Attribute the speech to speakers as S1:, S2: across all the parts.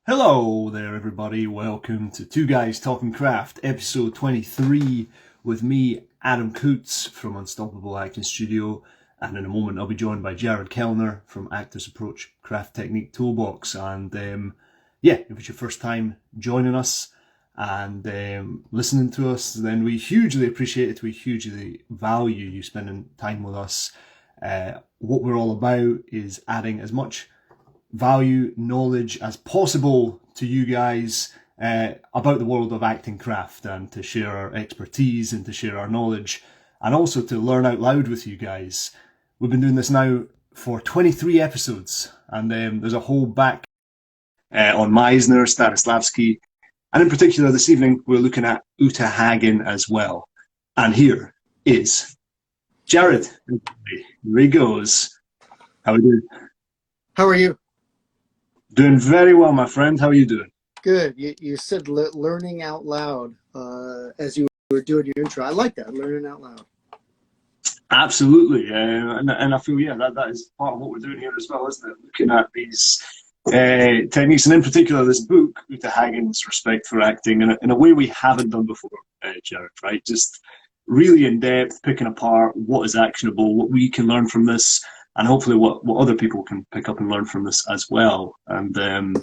S1: Hello there everybody, welcome to Two Guys Talking Craft, episode 23 with me, Adam Coots from Unstoppable Acting Studio, and in a moment I'll be joined by Jared Kellner from Actors Approach Craft Technique Toolbox. And if it's your first time joining us and listening to us, then we hugely appreciate it, we hugely value you spending time with us. What we're all about is adding as much value, knowledge as possible to you guys about the world of acting craft, and to share our expertise and to share our knowledge, and also to learn out loud with you guys. We've been doing this now for 23 episodes, and there's a whole back on Meisner, Stanislavski, and in particular this evening we're looking at Uta Hagen as well. And here is Jared. Here he goes. How are you doing?
S2: How are you?
S1: Doing very well, my friend. How are you doing?
S2: Good. You said learning out loud as you were doing your intro. I like that, learning out loud.
S1: Absolutely. And I feel, that is part of what we're doing here as well, isn't it? Looking at these techniques, and in particular this book, Uta Hagen's Respect for Acting, in a way we haven't done before, Jared, right? Just really in depth, picking apart what is actionable, what we can learn from this, and hopefully what other people can pick up and learn from this as well. And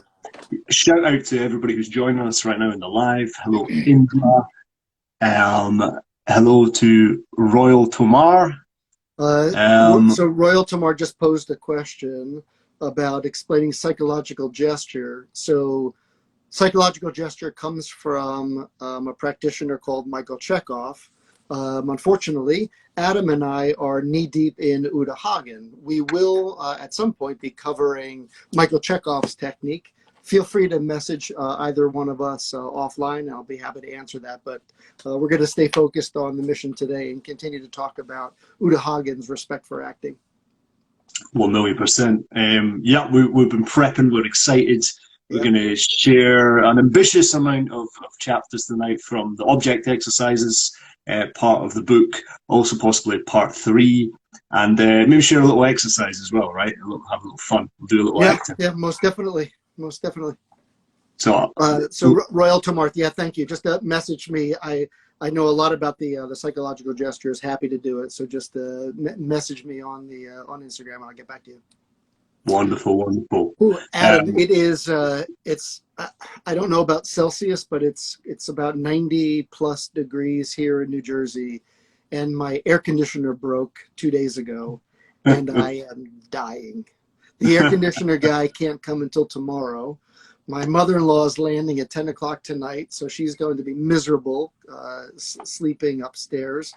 S1: shout out to everybody who's joining us right now in the live. Hello, Indra. Hello to Royal Tomar.
S2: So Royal Tomar just posed a question about explaining psychological gesture. So psychological gesture comes from a practitioner called Michael Chekhov. Unfortunately, Adam and I are knee-deep in Uta Hagen. We will, at some point, be covering Michael Chekhov's technique. Feel free to message either one of us offline. I'll be happy to answer that. But we're going to stay focused on the mission today and continue to talk about Uta Hagen's Respect for Acting.
S1: 1,000,000%. We've been prepping. We're excited. We're going to share an ambitious amount of chapters tonight from the object exercises part of the book, also possibly part 3, and maybe share a little exercise as well, right? Have a little fun. We'll do a little acting.
S2: Yeah, most definitely.
S1: So
S2: Royal Tomar, thank you. Just message me. I know a lot about the psychological gestures. Happy to do it. So just message me on Instagram, and I'll get back to you.
S1: Wonderful.
S2: Ooh, Adam, it is. I don't know about Celsius, but it's about 90+ degrees here in New Jersey, and my air conditioner broke 2 days ago, and I am dying. The air conditioner guy can't come until tomorrow. My mother-in-law is landing at 10 o'clock tonight, so she's going to be miserable sleeping upstairs.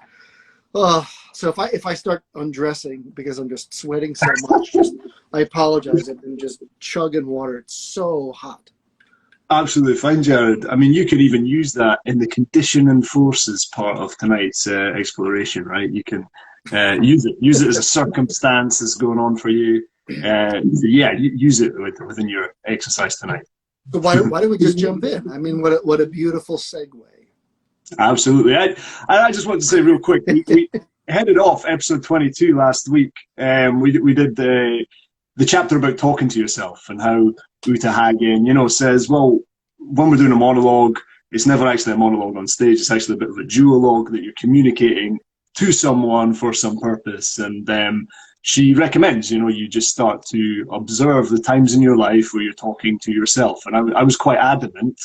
S2: So if I start undressing because I'm just sweating so much, I apologize. I've been just chugging water. It's so hot.
S1: Absolutely fine, Jared. I mean, you could even use that in the conditioning forces part of tonight's exploration, right? You can use it as a circumstance that's going on for you. Use it within your exercise tonight.
S2: So why don't we just jump in? I mean, what a beautiful segue.
S1: Absolutely. I just want to say real quick, we headed off episode 22 last week. We did the chapter about talking to yourself, and how Uta Hagen, says, well, when we're doing a monologue, it's never actually a monologue on stage. It's actually a bit of a duologue that you're communicating to someone for some purpose. And she recommends, you just start to observe the times in your life where you're talking to yourself. And I was quite adamant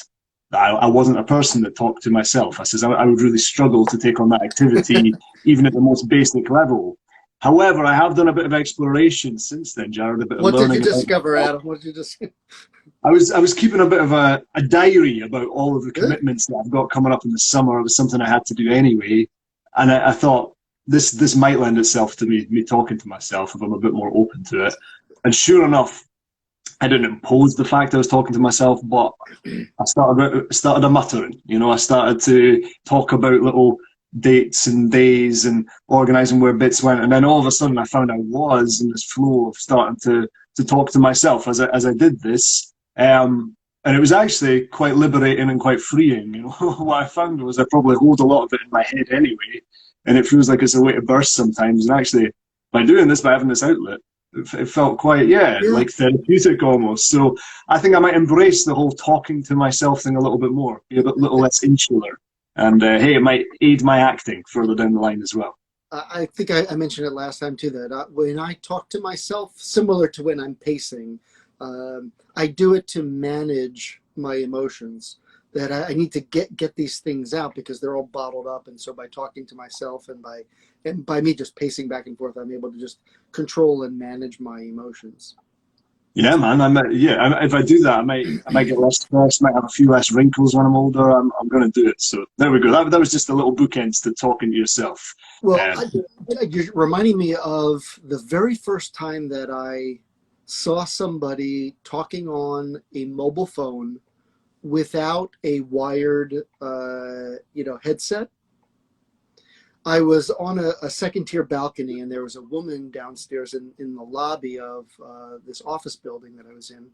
S1: that I wasn't a person that talked to myself. I says I would really struggle to take on that activity, even at the most basic level. However, I have done a bit of exploration since then, Jared.
S2: What did you discover, Adam? What did you discover?
S1: I was keeping a bit of a diary about all of the commitments that I've got coming up in the summer. It was something I had to do anyway, and I thought this might lend itself to me talking to myself if I'm a bit more open to it. And sure enough, I didn't impose the fact I was talking to myself, but I started a muttering. I started to talk about little dates and days and organising where bits went, and then all of a sudden I found I was in this flow of starting to talk to myself as I did this, and it was actually quite liberating and quite freeing. What I found was I probably hold a lot of it in my head anyway, and it feels like it's a way to burst sometimes, and actually by doing this, by having this outlet, it felt quite, yeah,
S2: Yeah.
S1: like therapeutic almost. So I think I might embrace the whole talking to myself thing a little bit more, be a little less insular. And hey, it might aid my acting further down the line as well.
S2: I think I mentioned it last time too, that when I talk to myself, similar to when I'm pacing, I do it to manage my emotions. That I need to get these things out because they're all bottled up, and so by talking to myself and by me just pacing back and forth, I'm able to just control and manage my emotions.
S1: Yeah, man. If I do that, I might get less stressed, might have a few less wrinkles when I'm older. I'm going to do it. So there we go. That was just a little bookends to talking to yourself.
S2: Well,
S1: Uh,
S2: you're reminding me of the very first time that I saw somebody talking on a mobile phone without a wired, headset. I was on a second tier balcony, and there was a woman downstairs in the lobby of this office building that I was in.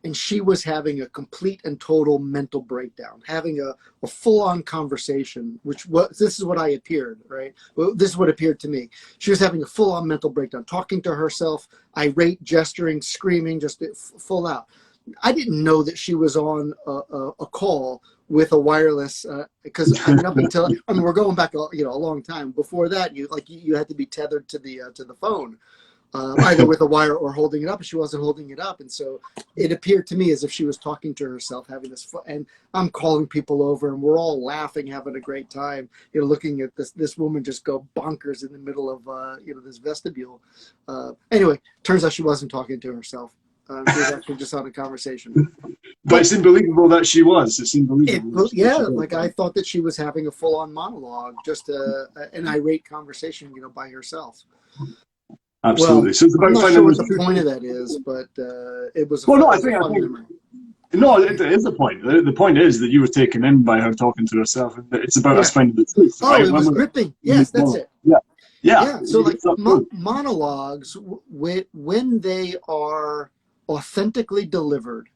S2: And she was having a complete and total mental breakdown, having a full-on conversation, this is what I appeared, right? Well, this is what appeared to me. She was having a full-on mental breakdown, talking to herself, irate, gesturing, screaming, just full out. I didn't know that she was on a call with a wireless, because up until, we're going back a long time. Before that, you had to be tethered to the phone, either with a wire or holding it up. She wasn't holding it up, and so it appeared to me as if she was talking to herself, having this. And I'm calling people over, and we're all laughing, having a great time. Looking at this woman just go bonkers in the middle of this vestibule. Anyway, turns out she wasn't talking to herself. She was actually just on a conversation.
S1: but it seemed believable that she was. It seemed believable.
S2: Yeah, like I thought that she was having a full-on monologue, just an irate conversation, by herself.
S1: Absolutely.
S2: Well,
S1: So it's
S2: I'm
S1: about
S2: not
S1: finding
S2: sure what
S1: those
S2: the
S1: truth.
S2: point of that is, but it was
S1: Well, no,
S2: a fun memory.
S1: no, it is the point. The point is that you were taken in by her talking to herself. It's about us
S2: Yeah.
S1: finding the truth,
S2: Oh,
S1: right?
S2: it was gripping. Yes, that's it.
S1: Yeah, yeah.
S2: Yeah. So like
S1: It's up front.
S2: monologues, when they are authentically delivered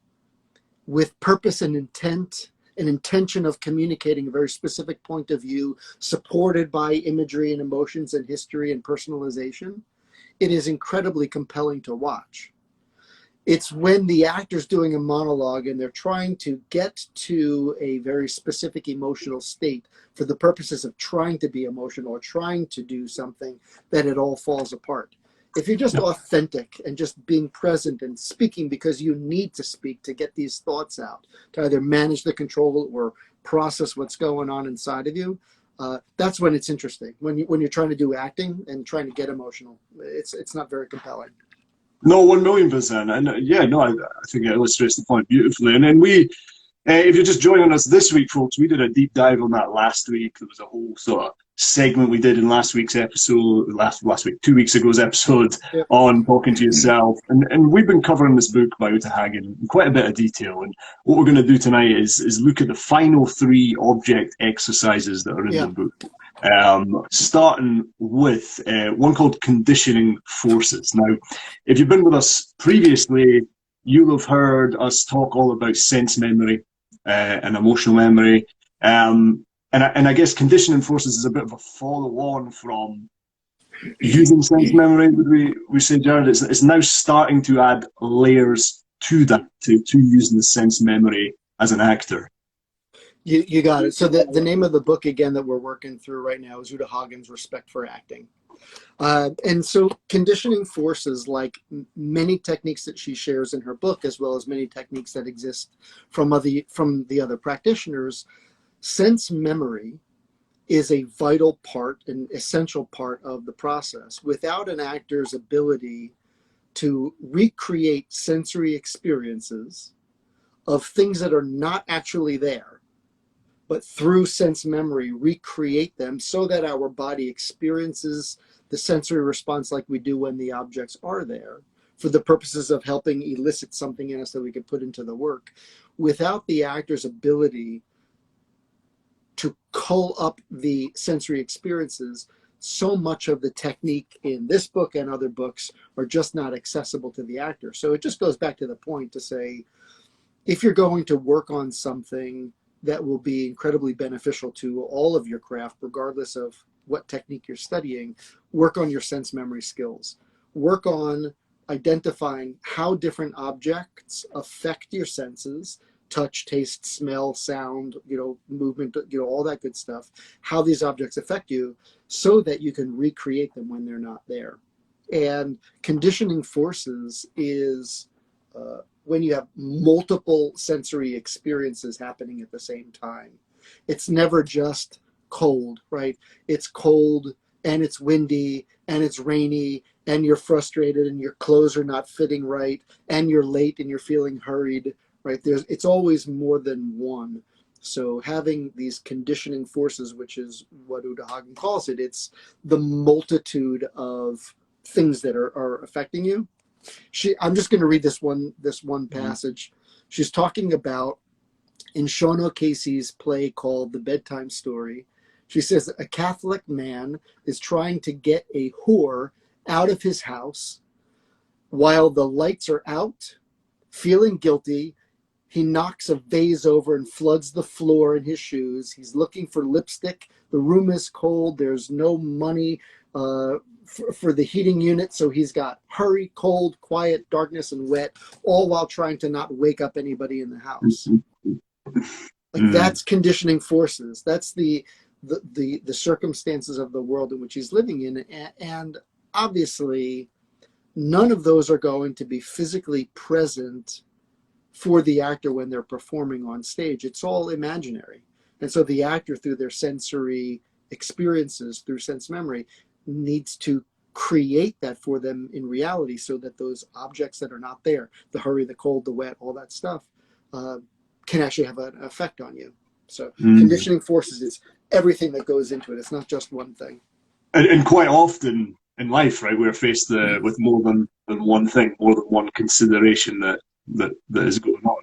S2: with purpose and intent, an intention of communicating a very specific point of view, supported by imagery and emotions and history and personalization, it is incredibly compelling to watch. It's when the actor's doing a monologue and they're trying to get to a very specific emotional state for the purposes of trying to be emotional or trying to do something, that it all falls apart. If you're just
S1: Yeah.
S2: authentic and just being present and speaking because you need to speak to get these thoughts out, to either manage the control or process what's going on inside of you, that's when it's interesting. When you're trying to do acting and trying to get emotional, it's not very compelling.
S1: No, 1,000,000%. And yeah, no, I think it illustrates the point beautifully. And then if you're just joining us this week, folks, we did a deep dive on that last week. There was a whole sort of segment we did in last week's episode, last week, 2 weeks ago's episode
S2: Yeah.
S1: on talking to yourself. And we've been covering this book by Uta Hagen in quite a bit of detail. And what we're going to do tonight is look at the final 3 object exercises that are in
S2: Yeah.
S1: the book. Starting with one called conditioning forces. Now, if you've been with us previously, you'll have heard us talk all about sense memory and emotional memory. And I guess conditioning forces is a bit of a follow-on from using sense memory, would we say, Jared? It's now starting to add layers to that, to using the sense memory as an actor.
S2: You got it. So the name of the book, again, that we're working through right now is Uta Hagen's Respect for Acting. And so conditioning forces, like many techniques that she shares in her book, as well as many techniques that exist from the other practitioners, sense memory is a vital part, an essential part of the process. Without an actor's ability to recreate sensory experiences of things that are not actually there, but through sense memory, recreate them so that our body experiences the sensory response like we do when the objects are there, for the purposes of helping elicit something in us that we can put into the work. Without the actor's ability to cull up the sensory experiences, so much of the technique in this book and other books are just not accessible to the actor. So it just goes back to the point to say, if you're going to work on something that will be incredibly beneficial to all of your craft, regardless of what technique you're studying, work on your sense memory skills. work on identifying how different objects affect your senses, touch, taste, smell, sound, movement, all that good stuff, how these objects affect you so that you can recreate them when they're not there. And conditioning forces is when you have multiple sensory experiences happening at the same time. It's never just cold, right? It's cold and it's windy and it's rainy and you're frustrated and your clothes are not fitting right and you're late and you're feeling hurried, right? It's always more than one. So having these conditioning forces, which is what Uta Hagen calls it, it's the multitude of things that are affecting you. I'm just going to read this one passage. She's talking about in Shono Casey's play called The Bedtime Story. She says a Catholic man is trying to get a whore out of his house while the lights are out. Feeling guilty, he knocks a vase over and floods the floor in his shoes. He's looking for lipstick. The room is cold. There's no money for the heating unit, so he's got hurry, cold, quiet, darkness, and wet, all while trying to not wake up anybody in the house. That's conditioning forces. That's the circumstances of the world in which he's living in, and obviously none of those are going to be physically present for the actor when they're performing on stage. It's all imaginary. And so the actor, through their sensory experiences, through sense memory, needs to create that for them in reality so that those objects that are not there, the hurry, the cold, the wet, all that stuff, can actually have an effect on you. So conditioning forces is everything that goes into it. It's not just one thing.
S1: And quite often in life, right, we're faced with more than one thing, more than one consideration that is going on,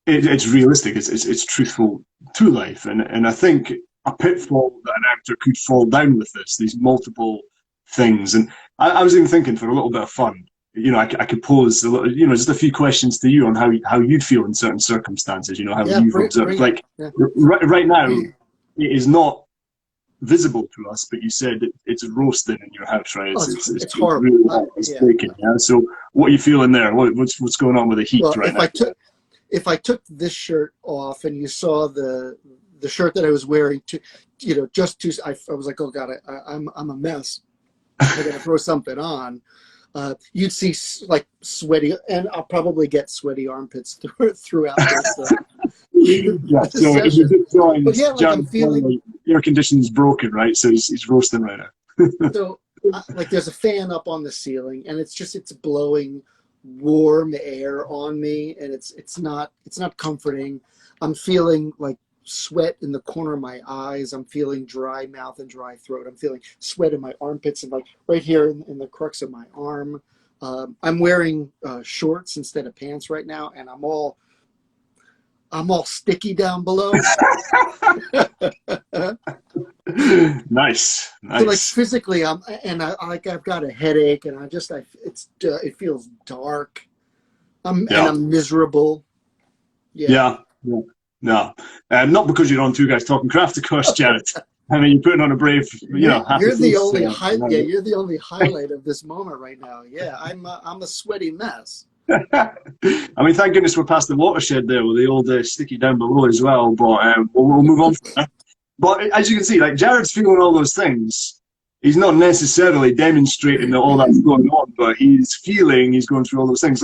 S1: it's realistic. It's truthful to life, and I think a pitfall that an actor could fall down with these multiple things. And I was even thinking, for a little bit of fun, I could pose a little, just a few questions to you on how you'd feel in certain circumstances. How you've observed. Right now, it is not visible to us, but you said it's roasting in your house, right?
S2: It's horrible.
S1: Really hot. It's baking. Yeah. So what are you feeling there? What's going on with the heat right now?
S2: If I took this shirt off and you saw the shirt that I was wearing, I was like, oh God, I'm a mess. I got to throw something on. You'd see like sweaty, and I'll probably get sweaty armpits throughout this.
S1: Yeah, so if you just join,
S2: I'm feeling
S1: air conditioning's broken, right? So he's roasting right now.
S2: So there's a fan up on the ceiling, and it's blowing warm air on me, and it's not comforting. I'm feeling like sweat in the corner of my eyes. I'm feeling dry mouth and dry throat. I'm feeling sweat in my armpits and like right here in the crux of my arm. I'm wearing shorts instead of pants right now, and I'm all sticky down below.
S1: Nice.
S2: So like physically, I've got a headache, and it feels dark. And I'm miserable.
S1: Yeah. No, not because you're on Two Guys Talking Craft, of course, Jared. I mean, you're putting on a brave, happy
S2: You're the
S1: face,
S2: only you're the only highlight of this moment right now. Yeah, I'm a sweaty mess.
S1: I mean, thank goodness we're past the watershed there with the old sticky down below as well. But we'll move on from that. But as you can see, like Jared's feeling all those things. He's not necessarily demonstrating that all that's going on, but he's going through all those things.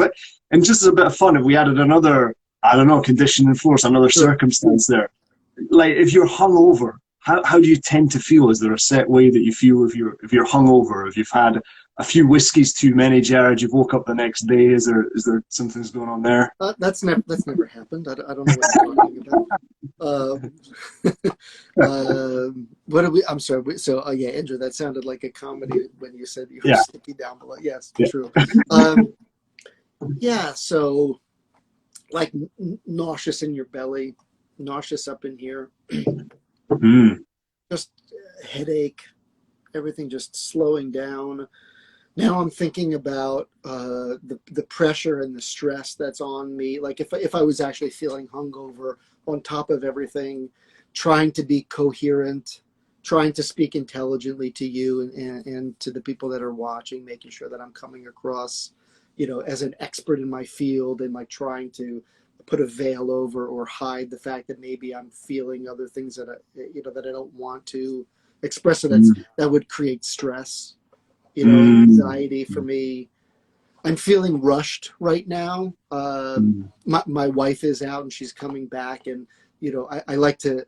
S1: And just as a bit of fun, if we added another, I don't know, condition and force, another circumstance there. Like if you're hungover, how do you tend to feel? Is there a set way that you feel if you're hungover? If you've had a few whiskeys too many, Jared, you woke up the next day. Is there something's going on there?
S2: That's never happened. I don't know what you're talking about. What are we? I'm sorry. So Andrew, that sounded like a comedy when you said you were sticky down below. Yes, true. So like nauseous in your belly, nauseous up in here. Just headache, everything just slowing down. Now I'm thinking about the pressure and the stress that's on me. Like if I was actually feeling hungover on top of everything, trying to be coherent, trying to speak intelligently to you and to the people that are watching, making sure that I'm coming across, as an expert in my field, and like trying to put a veil over or hide the fact that maybe I'm feeling other things that that I don't want to express. So that would create stress, anxiety for me. I'm feeling rushed right now. My wife is out and she's coming back, and I like to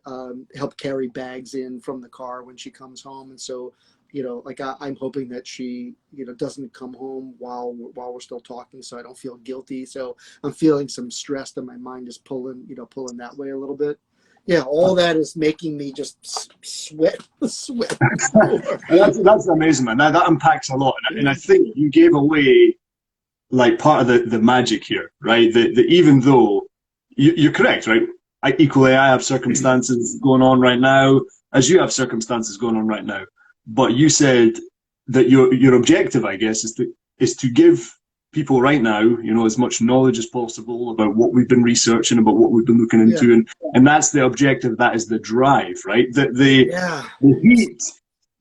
S2: help carry bags in from the car when she comes home, and so I'm hoping that she doesn't come home while we're still talking, so I don't feel guilty. So I'm feeling some stress that my mind is pulling that way a little bit. Yeah, all that is making me just sweat.
S1: That's amazing, man. That unpacks a lot, and I think you gave away like part of the magic here, right? That even though you're correct, right? I have circumstances going on right now, as you have circumstances going on right now. But you said that your objective, I guess, is to give people right now, as much knowledge as possible about what we've been researching, about what we've been looking into, and that's the objective. That is the drive, right? The heat,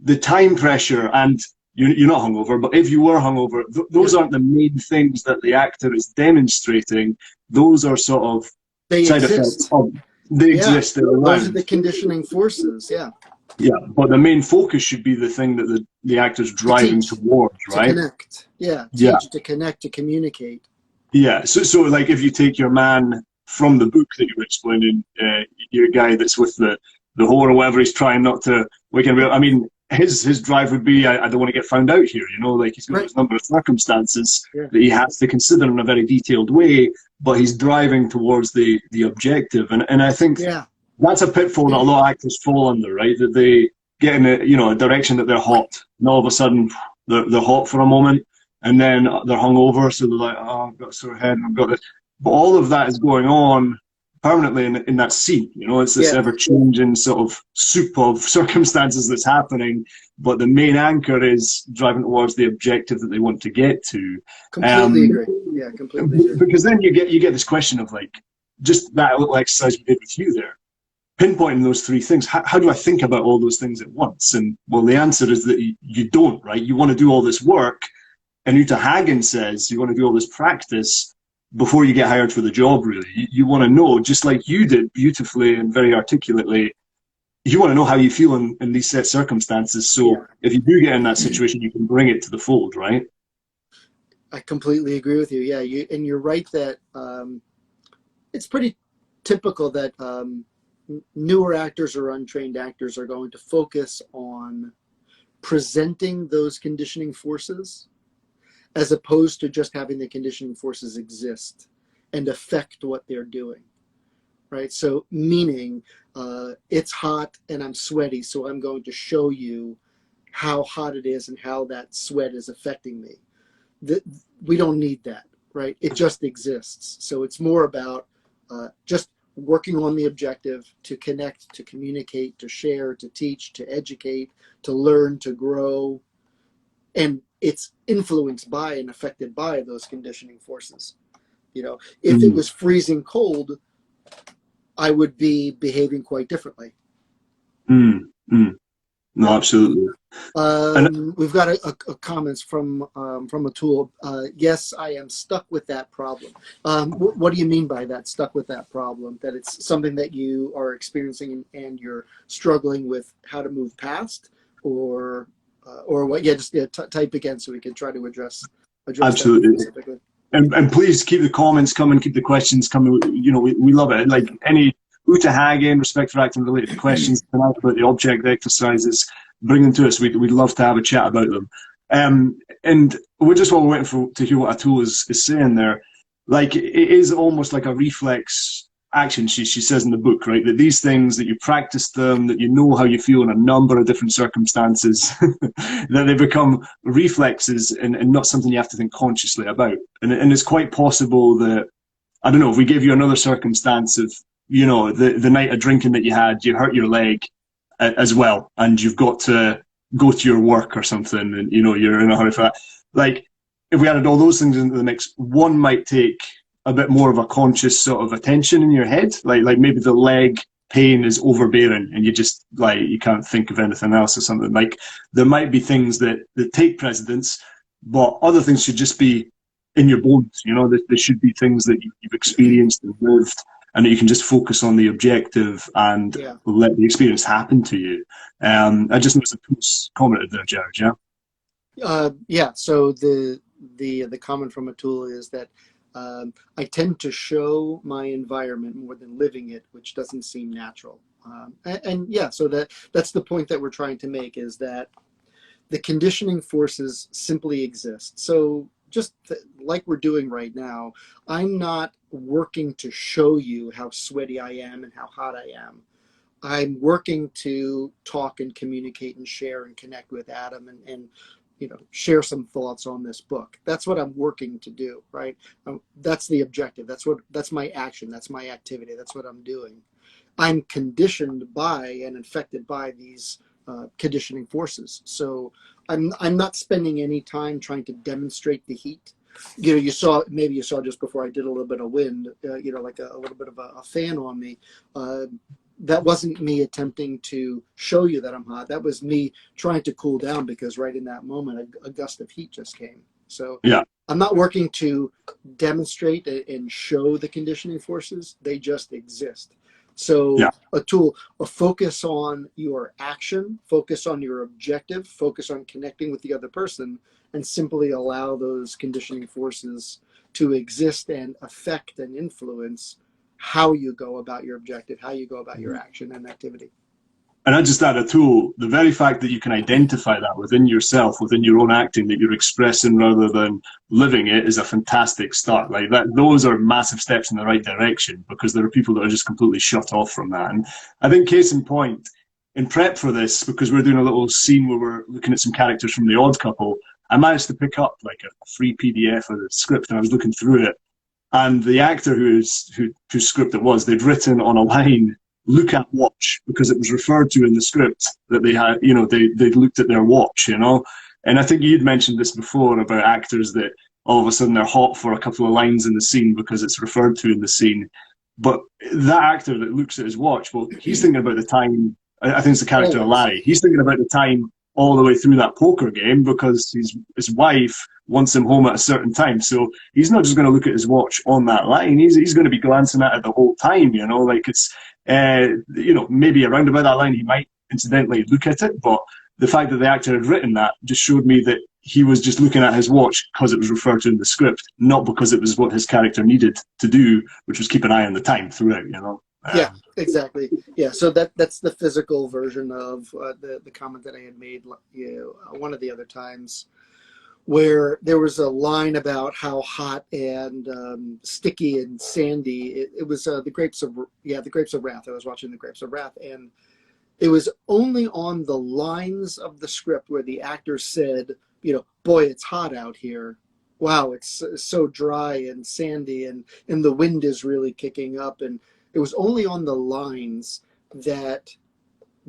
S1: the time pressure, and you're not hungover, but if you were hungover, those aren't the main things that the actor is demonstrating. Those are sort of side effects. They exist.
S2: Those are the conditioning forces.
S1: Yeah, but the main focus should be the thing that the actor's driving towards, right?
S2: To connect. Teach, to connect, to communicate.
S1: Yeah, so like if you take your man from the book that you were explaining, your guy that's with the whore or whatever, he's trying not to wake him up. I mean, his drive would be, I don't want to get found out here, like he's got a number of circumstances that he has to consider in a very detailed way, but he's driving towards the objective. And I think that's a pitfall that a lot of actors fall under, right? That they get in a direction that they're hot, and all of a sudden they're hot for a moment, and then they're hungover, so they're like, oh, I've got a sore head, and I've got this. But all of that is going on permanently in that scene. It's this ever-changing sort of soup of circumstances that's happening, but the main anchor is driving towards the objective that they want to get to.
S2: Completely agree. Yeah, completely agree.
S1: Because then you get this question of like, just that little exercise we did with you there, pinpointing those three things. How do I think about all those things at once? And well, the answer is that you don't, right? You want to do all this work, and Uta Hagen says you want to do all this practice before you get hired for the job, really. You want to know, just like you did beautifully and very articulately, you want to know how you feel in these set circumstances. So if you do get in that situation, you can bring it to the fold, right?
S2: I completely agree with you. Yeah, you're right that it's pretty typical that newer actors or untrained actors are going to focus on presenting those conditioning forces, as opposed to just having the conditioning forces exist and affect what they're doing, right? So meaning it's hot and I'm sweaty, so I'm going to show you how hot it is and how that sweat is affecting me. We don't need that, right? It just exists. So it's more about just working on the objective to connect, to communicate, to share, to teach, to educate, to learn, to grow. And it's influenced by and affected by those conditioning forces. If it was freezing cold, I would be behaving quite differently.
S1: No, absolutely.
S2: We've got a comments from a tool. Yes, I am stuck with that problem. What do you mean by that? Stuck with that problem? That it's something that you are experiencing and you're struggling with how to move past, or what? Yeah, just type again so we can try to address
S1: absolutely.
S2: That specifically.
S1: And please keep the comments coming, keep the questions coming. We love it. Like any Uta Hagen, respect for acting related questions tonight about the object exercises, bring them to us. We'd love to have a chat about them. And we're just while we're waiting to hear what Atul is saying there. Like it is almost like a reflex action. She says in the book, right, that these things, that you practice them, that you know how you feel in a number of different circumstances, that they become reflexes and not something you have to think consciously about. And it's quite possible that, I don't know, if we give you another circumstance of, the night of drinking that you had, you hurt your leg as well, and you've got to go to your work or something, and you're in a hurry for that. Like, if we added all those things into the mix, one might take a bit more of a conscious sort of attention in your head, like maybe the leg pain is overbearing and you just like you can't think of anything else or something. Like there might be things that take precedence, but other things should just be in your bones. You know, there should be things that you've experienced and lived, and that you can just focus on the objective and let the experience happen to you. I just noticed a post commented there, Jared.
S2: Yeah. So the comment from Atul is that I tend to show my environment more than living it, which doesn't seem natural. And yeah, so that's the point that we're trying to make, is that the conditioning forces simply exist. So just like we're doing right now, I'm not working to show you how sweaty I am and how hot I am. I'm working to talk and communicate and share and connect with Adam and you know, share some thoughts on this book. That's what I'm working to do, right? That's the objective. That's my action. That's my activity. That's what I'm doing. I'm conditioned by and infected by these conditioning forces. So I'm not spending any time trying to demonstrate the heat. You know, maybe you saw just before I did a little bit of wind, you know, like a little bit of a fan on me. That wasn't me attempting to show you that I'm hot. That was me trying to cool down, because right in that moment, a gust of heat just came. So yeah, I'm not working to demonstrate and show the conditioning forces. They just exist. So a focus on your action, focus on your objective, focus on connecting with the other person, and simply allow those conditioning forces to exist and affect and influence how you go about your objective, how you go about your action and activity.
S1: And I just add a tool, the very fact that you can identify that within yourself, within your own acting, that you're expressing rather than living it, is a fantastic start. Like that, those are massive steps in the right direction, because there are people that are just completely shut off from that. And I think case in point, in prep for this, because we're doing a little scene where we're looking at some characters from The Odd Couple, I managed to pick up like a free PDF of the script, and I was looking through it. And the actor whose script it was, they'd written on a line, "Look at watch," because it was referred to in the script that they had, you know, they'd looked at their watch, you know. And I think you'd mentioned this before about actors that all of a sudden they're hot for a couple of lines in the scene because it's referred to in the scene. But that actor that looks at his watch, well, he's thinking about the time, I think it's the character of Larry, he's thinking about the time all the way through that poker game, because his wife wants him home at a certain time. So he's not just going to look at his watch on that line. He's going to be glancing at it the whole time, you know, like it's, you know, maybe around about that line he might incidentally look at it, but the fact that the actor had written that just showed me that he was just looking at his watch because it was referred to in the script, not because it was what his character needed to do, which was keep an eye on the time throughout, you know.
S2: Yeah, exactly. Yeah, so that's the physical version of the comment that I had made, you know, one of the other times, where there was a line about how hot and sticky and sandy it was. The Grapes of Wrath. I was watching The Grapes of Wrath, and it was only on the lines of the script where the actor said, you know, "Boy, it's hot out here. Wow, it's so dry and sandy, and the wind is really kicking up." And it was only on the lines that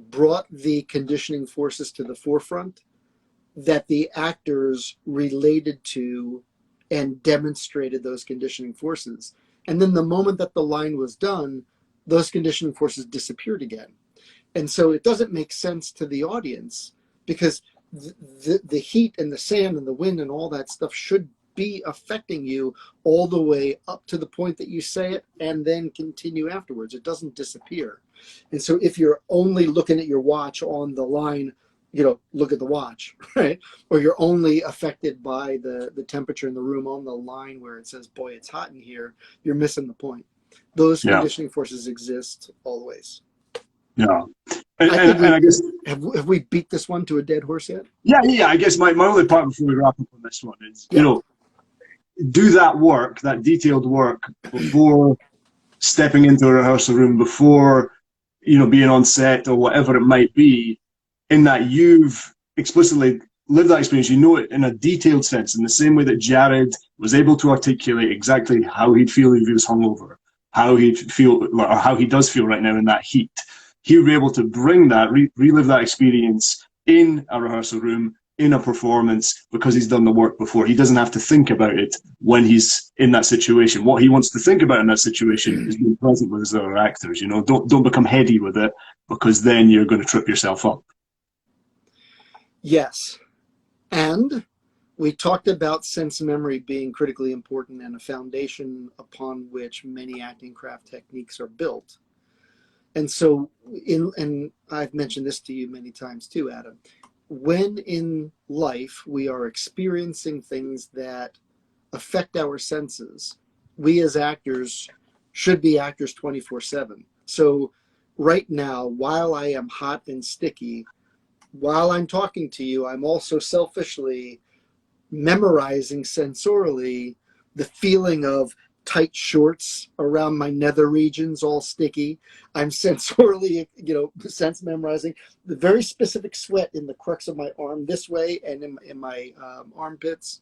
S2: brought the conditioning forces to the forefront that the actors related to and demonstrated those conditioning forces. And then the moment that the line was done, those conditioning forces disappeared again. And so it doesn't make sense to the audience, because the heat and the sand and the wind and all that stuff should be affecting you all the way up to the point that you say it, and then continue afterwards. It doesn't disappear. And so if you're only looking at your watch on the line, you know, look at the watch, right? Or you're only affected by the temperature in the room on the line where it says, "Boy, it's hot in here," you're missing the point. Those conditioning forces exist always.
S1: Yeah. And I guess,
S2: have we beat this one to a dead horse yet?
S1: Yeah. I guess my only part before we wrap up on this one is, you know, do that work, that detailed work, before stepping into a rehearsal room, before, you know, being on set or whatever it might be, in that you've explicitly lived that experience. You know it in a detailed sense, in the same way that Jared was able to articulate exactly how he'd feel if he was hungover, how he'd feel, or how he does feel right now in that heat. He would be able to bring that, relive that experience in a rehearsal room, in a performance because he's done the work before. He doesn't have to think about it when he's in that situation. What he wants to think about in that situation is being present with his other actors. You know, don't become heady with it, because then you're going to trip yourself up.
S2: Yes. And we talked about sense memory being critically important and a foundation upon which many acting craft techniques are built. And so, and I've mentioned this to you many times too, Adam, when in life we are experiencing things that affect our senses, we as actors should be actors 24/7. So right now, while I am hot and sticky, while I'm talking to you, I'm also selfishly memorizing sensorily the feeling of tight shorts around my nether regions, all sticky. I'm sensorily, sense memorizing the very specific sweat in the crux of my arm this way and in my armpits,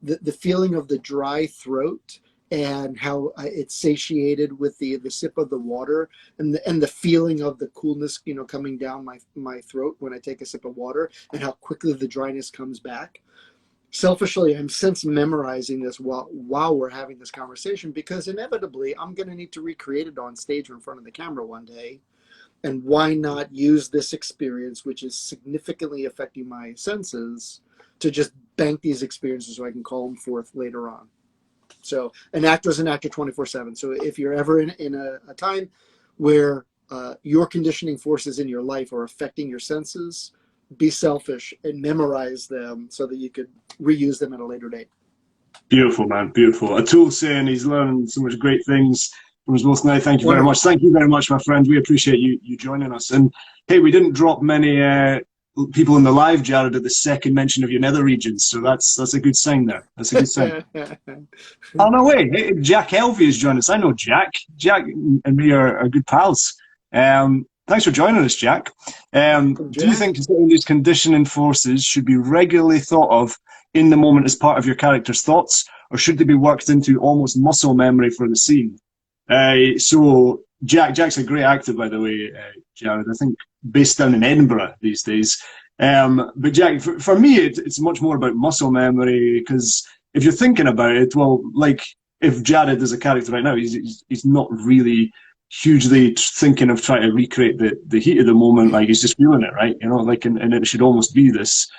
S2: the feeling of the dry throat and how it's satiated with the sip of the water, and the feeling of the coolness, coming down my throat when I take a sip of water, and how quickly the dryness comes back. Selfishly, I'm sense memorizing this while we're having this conversation, because inevitably I'm going to need to recreate it on stage or in front of the camera one day. And why not use this experience, which is significantly affecting my senses, to just bank these experiences so I can call them forth later on. So an actor is an actor 24/7. So if you're ever in a time where your conditioning forces in your life are affecting your senses, be selfish and memorize them so that you could reuse them at a later date.
S1: Beautiful, man. Beautiful. Atul saying he's learned so much great things from us both now. Thank you very much. Thank you very much, my friend. We appreciate you joining us. And hey, we didn't drop many people in the live, Jared, at the second mention of your nether regions. So that's a good sign there. That's a good sign. Oh, no way. Hey, Jack Elvey has joined us. I know Jack. Jack and me are good pals. Thanks for joining us, Jack. Do you think these conditioning forces should be regularly thought of in the moment as part of your character's thoughts, or should they be worked into almost muscle memory for the scene? So Jack's a great actor, by the way, Jared. I think based down in Edinburgh these days. But Jack, for me, it's much more about muscle memory, because if you're thinking about it, well, like if Jared is a character right now, he's not really hugely thinking of trying to recreate the heat of the moment. Like, he's just feeling it, right? And it should almost be this.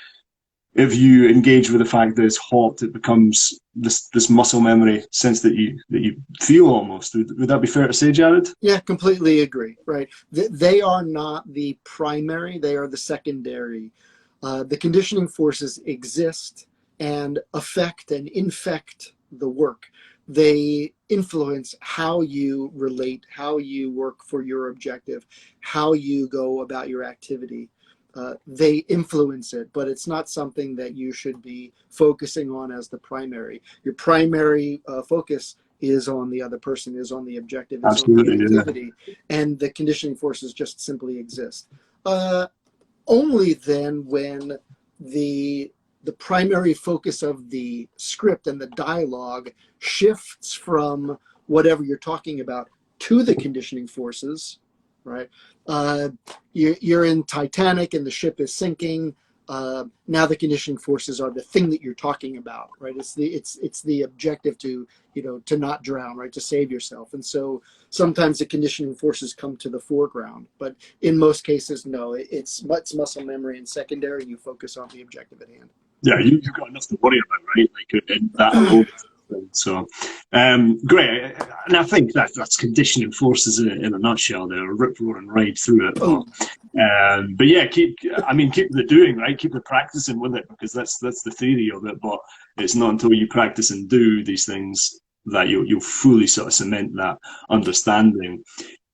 S1: If you engage with the fact that it's hot, it becomes this muscle memory sense that you feel almost. Would that be fair to say, Jared?
S2: Yeah, completely agree. Right. They are not the primary; they are the secondary. The conditioning forces exist and affect and infect the work. They influence how you relate, how you work for your objective, how you go about your activity. They influence it, but it's not something that you should be focusing on as the primary. Your primary focus is on the other person, is on the objective, is
S1: Absolutely,
S2: on the activity, and the conditioning forces just simply exist. Only then when the primary focus of the script and the dialogue shifts from whatever you're talking about to the conditioning forces, right? You're in Titanic and the ship is sinking. Now the conditioning forces are the thing that you're talking about, right? It's the objective to not drown, right? To save yourself. And so sometimes the conditioning forces come to the foreground, but in most cases, no. It's muscle memory and secondary. You focus on the objective at hand.
S1: Yeah, you've got enough to worry about, right? Like, in that alone. So, great. And I think that's conditioning forces in a nutshell. They're rip roaring right through it. But yeah, keep the doing, right? Keep the practicing with it, because that's the theory of it. But it's not until you practice and do these things that you'll fully sort of cement that understanding.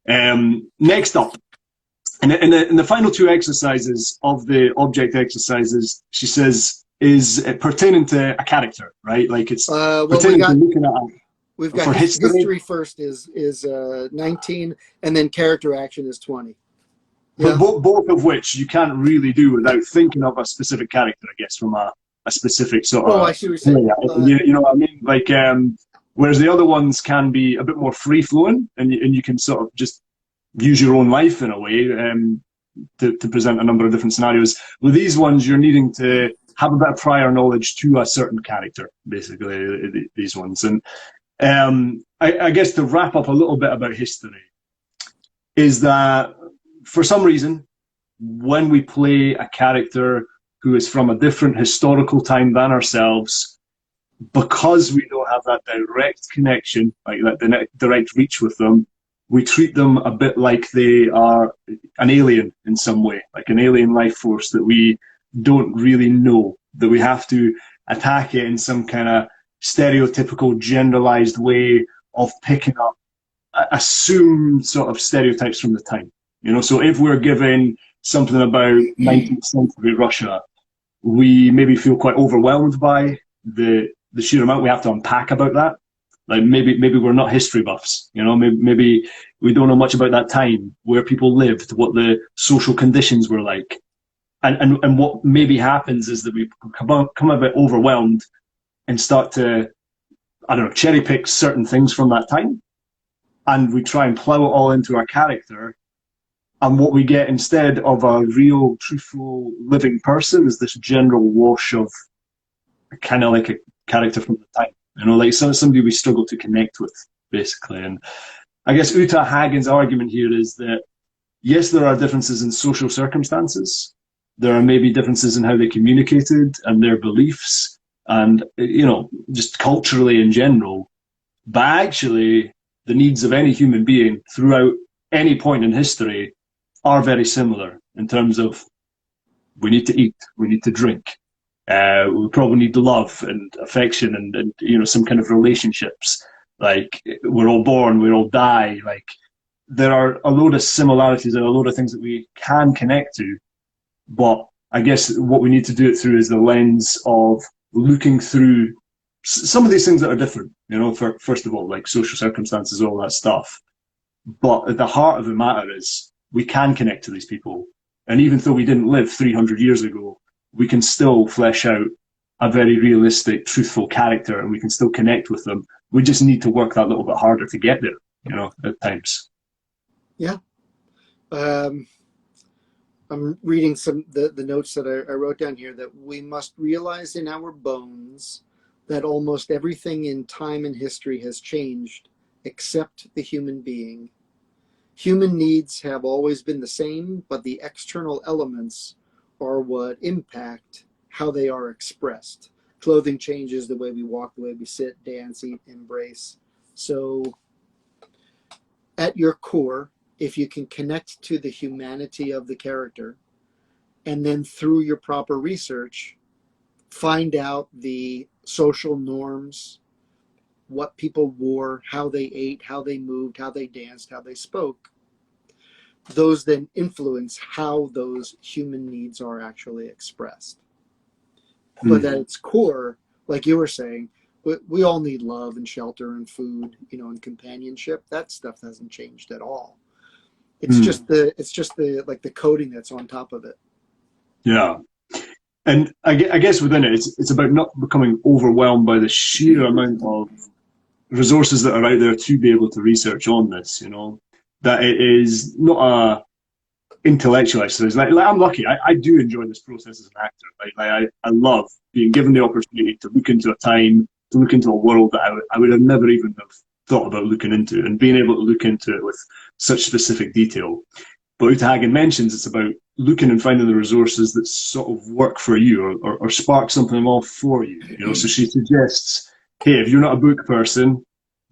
S1: Next up, in the final two exercises of the object exercises, she says, is pertaining to a character, right? Like, it's pertaining to looking at
S2: we've got history first is 19, and then character action is 20.
S1: Yeah. But both of which you can't really do without thinking of a specific character, I guess, from a specific sort of.
S2: Oh, I see what you're saying.
S1: You know what I mean? Like, whereas the other ones can be a bit more free flowing, and you can sort of just use your own life in a way to present a number of different scenarios. With these ones, you're needing to have a bit of prior knowledge to a certain character, basically, these ones. And I guess to wrap up a little bit about history is that for some reason, when we play a character who is from a different historical time than ourselves, because we don't have that direct connection, like that direct reach with them, we treat them a bit like they are an alien in some way, like an alien life force that we don't really know, that we have to attack it in some kind of stereotypical, generalized way of picking up assumed sort of stereotypes from the time. You know, so if we're given something about 19th century Russia, we maybe feel quite overwhelmed by the sheer amount we have to unpack about that. Like maybe we're not history buffs, you know, maybe we don't know much about that time, where people lived, what the social conditions were like. And what maybe happens is that we come a bit overwhelmed and start to, I don't know, cherry pick certain things from that time. And we try and plow it all into our character. And what we get instead of a real, truthful, living person is this general wash of kind of like a character from the time. You know, like somebody we struggle to connect with, basically. And I guess Uta Hagen's argument here is that, yes, there are differences in social circumstances. There are maybe differences in how they communicated and their beliefs and, you know, just culturally in general. But actually, the needs of any human being throughout any point in history are very similar in terms of we need to eat, we need to drink. We probably need love and affection and you know, some kind of relationships. Like, we're all born, we all die. Like, there are a load of similarities and a load of things that we can connect to. But I guess what we need to do it through is the lens of looking through some of these things that are different, you know, first of all, like social circumstances, all that stuff. But at the heart of the matter is we can connect to these people. And even though we didn't live 300 years ago, we can still flesh out a very realistic, truthful character, and we can still connect with them. We just need to work that little bit harder to get there, you know, at times.
S2: Yeah. I'm reading the notes that I wrote down here, that we must realize in our bones that almost everything in time and history has changed except the human being. Human needs have always been the same, but the external elements are what impact how they are expressed. Clothing changes, the way we walk, the way we sit, dance, eat, embrace. So at your core, if you can connect to the humanity of the character, and then through your proper research, find out the social norms, what people wore, how they ate, how they moved, how they danced, how they spoke, those then influence how those human needs are actually expressed. But at its core, like you were saying, we all need love and shelter and food, you know, and companionship. That stuff hasn't changed at all. It's just the like the coating that's on top of it.
S1: Yeah. And I guess within it, it's about not becoming overwhelmed by the sheer amount of resources that are out there to be able to research on this, you know, that it is not a intellectual exercise. Like I'm lucky. I do enjoy this process as an actor. Like I love being given the opportunity to look into a time, to look into a world that I would have never even have thought about looking into, and being able to look into it with such specific detail. But Uta Hagen mentions it's about looking and finding the resources that sort of work for you or spark something off for you. You know, so she suggests, hey, if you're not a book person,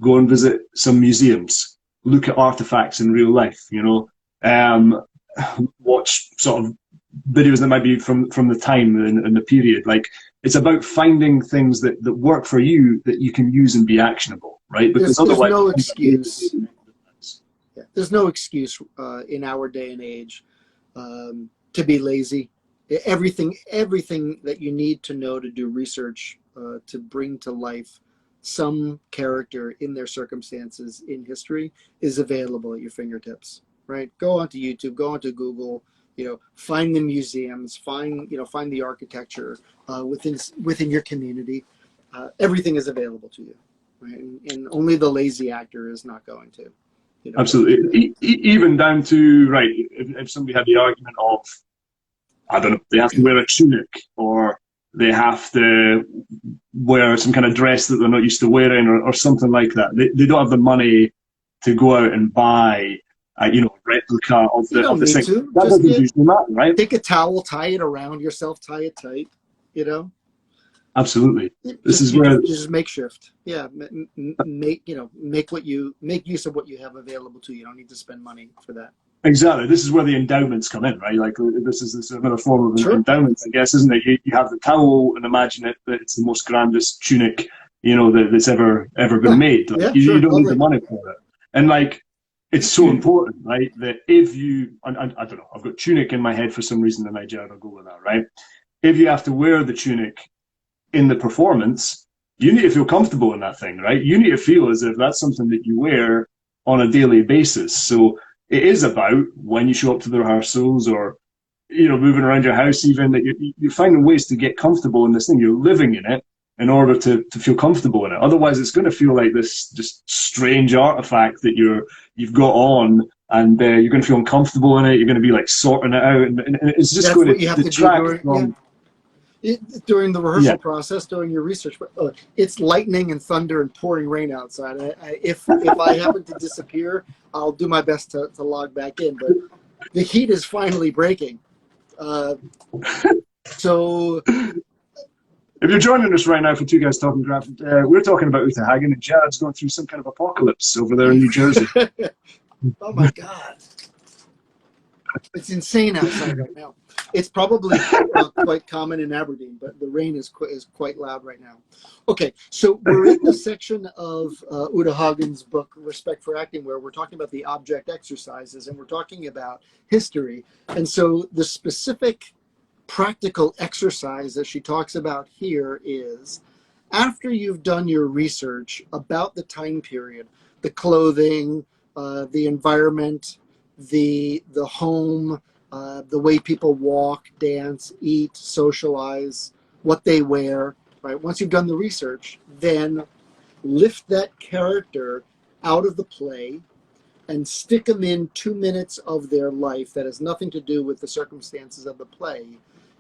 S1: go and visit some museums, look at artifacts in real life, you know, watch sort of videos that might be from the time and the period. Like, it's about finding things that work for you that you can use and be actionable, right? Because
S2: there's
S1: otherwise,
S2: no excuse. Yeah, there's no excuse in our day and age to be lazy. Everything that you need to know to do research to bring to life some character in their circumstances in history is available at your fingertips, right? Go onto YouTube, go onto Google, you know, find the museums, find the architecture within your community. Everything is available to you, right? And only the lazy actor is not going to. You know,
S1: absolutely. Even down to, right, if somebody had the argument of, I don't know, they have to wear a tunic, or they have to wear some kind of dress that they're not used to wearing, or something like that. They don't have the money to go out and buy a replica of
S2: You don't
S1: the
S2: need
S1: thing.
S2: to.
S1: That
S2: Just
S1: doesn't usually matter, right?
S2: take a towel, tie it around yourself, tie it tight, you know?
S1: Absolutely. This is where
S2: just makeshift. Yeah, make use of what you have available to you. You don't need to spend money for that.
S1: exactly. This is where the endowments come in, right? Like this is another form of
S2: Sure.
S1: endowment, I guess, isn't it? You have the towel, and imagine it that it's the most grandest tunic, that's ever been made. Like,
S2: Yeah,
S1: you
S2: sure,
S1: don't need the
S2: totally.
S1: money for it, and like it's so important, right? That if you, I don't know, I've got tunic in my head for some reason, and I'll go with that, right? If you have to wear the tunic in the performance, you need to feel comfortable in that thing, right? You need to feel as if that's something that you wear on a daily basis. So it is about when you show up to the rehearsals, or moving around your house, even that you're finding ways to get comfortable in this thing. You're living in it in order to feel comfortable in it. Otherwise, it's going to feel like this just strange artifact that you've got on, and you're going to feel uncomfortable in it. You're going to be like sorting it out, and it's just
S2: That's
S1: going
S2: what
S1: to
S2: you have to do
S1: detract from.
S2: during the
S1: Yeah.
S2: rehearsal process, during your research. But it's lightning and thunder and pouring rain outside. If I happen to disappear, I'll do my best to log back in. But the heat is finally breaking. So
S1: If you're joining us right now for Two Guys Talking Craft, we're talking about Uta Hagen, and Jared's going through some kind of apocalypse over there in New Jersey.
S2: oh my God, it's insane outside right now. It's probably quite common in Aberdeen, but the rain is quite loud right now. Okay, so we're in the section of Uta Hagen's book, Respect for Acting, where we're talking about the object exercises, and we're talking about history. And so the specific practical exercise that she talks about here is, after you've done your research about the time period, the clothing, the environment, the home, the way people walk, dance, eat, socialize, what they wear, right? Once you've done the research, then lift that character out of the play and stick them in 2 minutes of their life that has nothing to do with the circumstances of the play,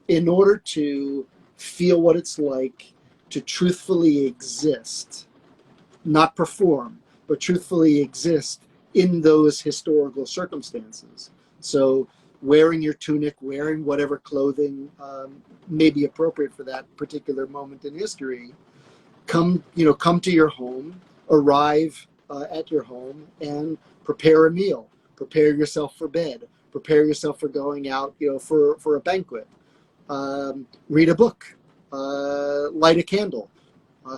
S2: in order to feel what it's like to truthfully exist, not perform, but truthfully exist in those historical circumstances. So wearing your tunic, wearing whatever clothing may be appropriate for that particular moment in history, come to your home, arrive at your home, and prepare a meal, prepare yourself for bed, prepare yourself for going out, for a banquet. Read a book, light a candle,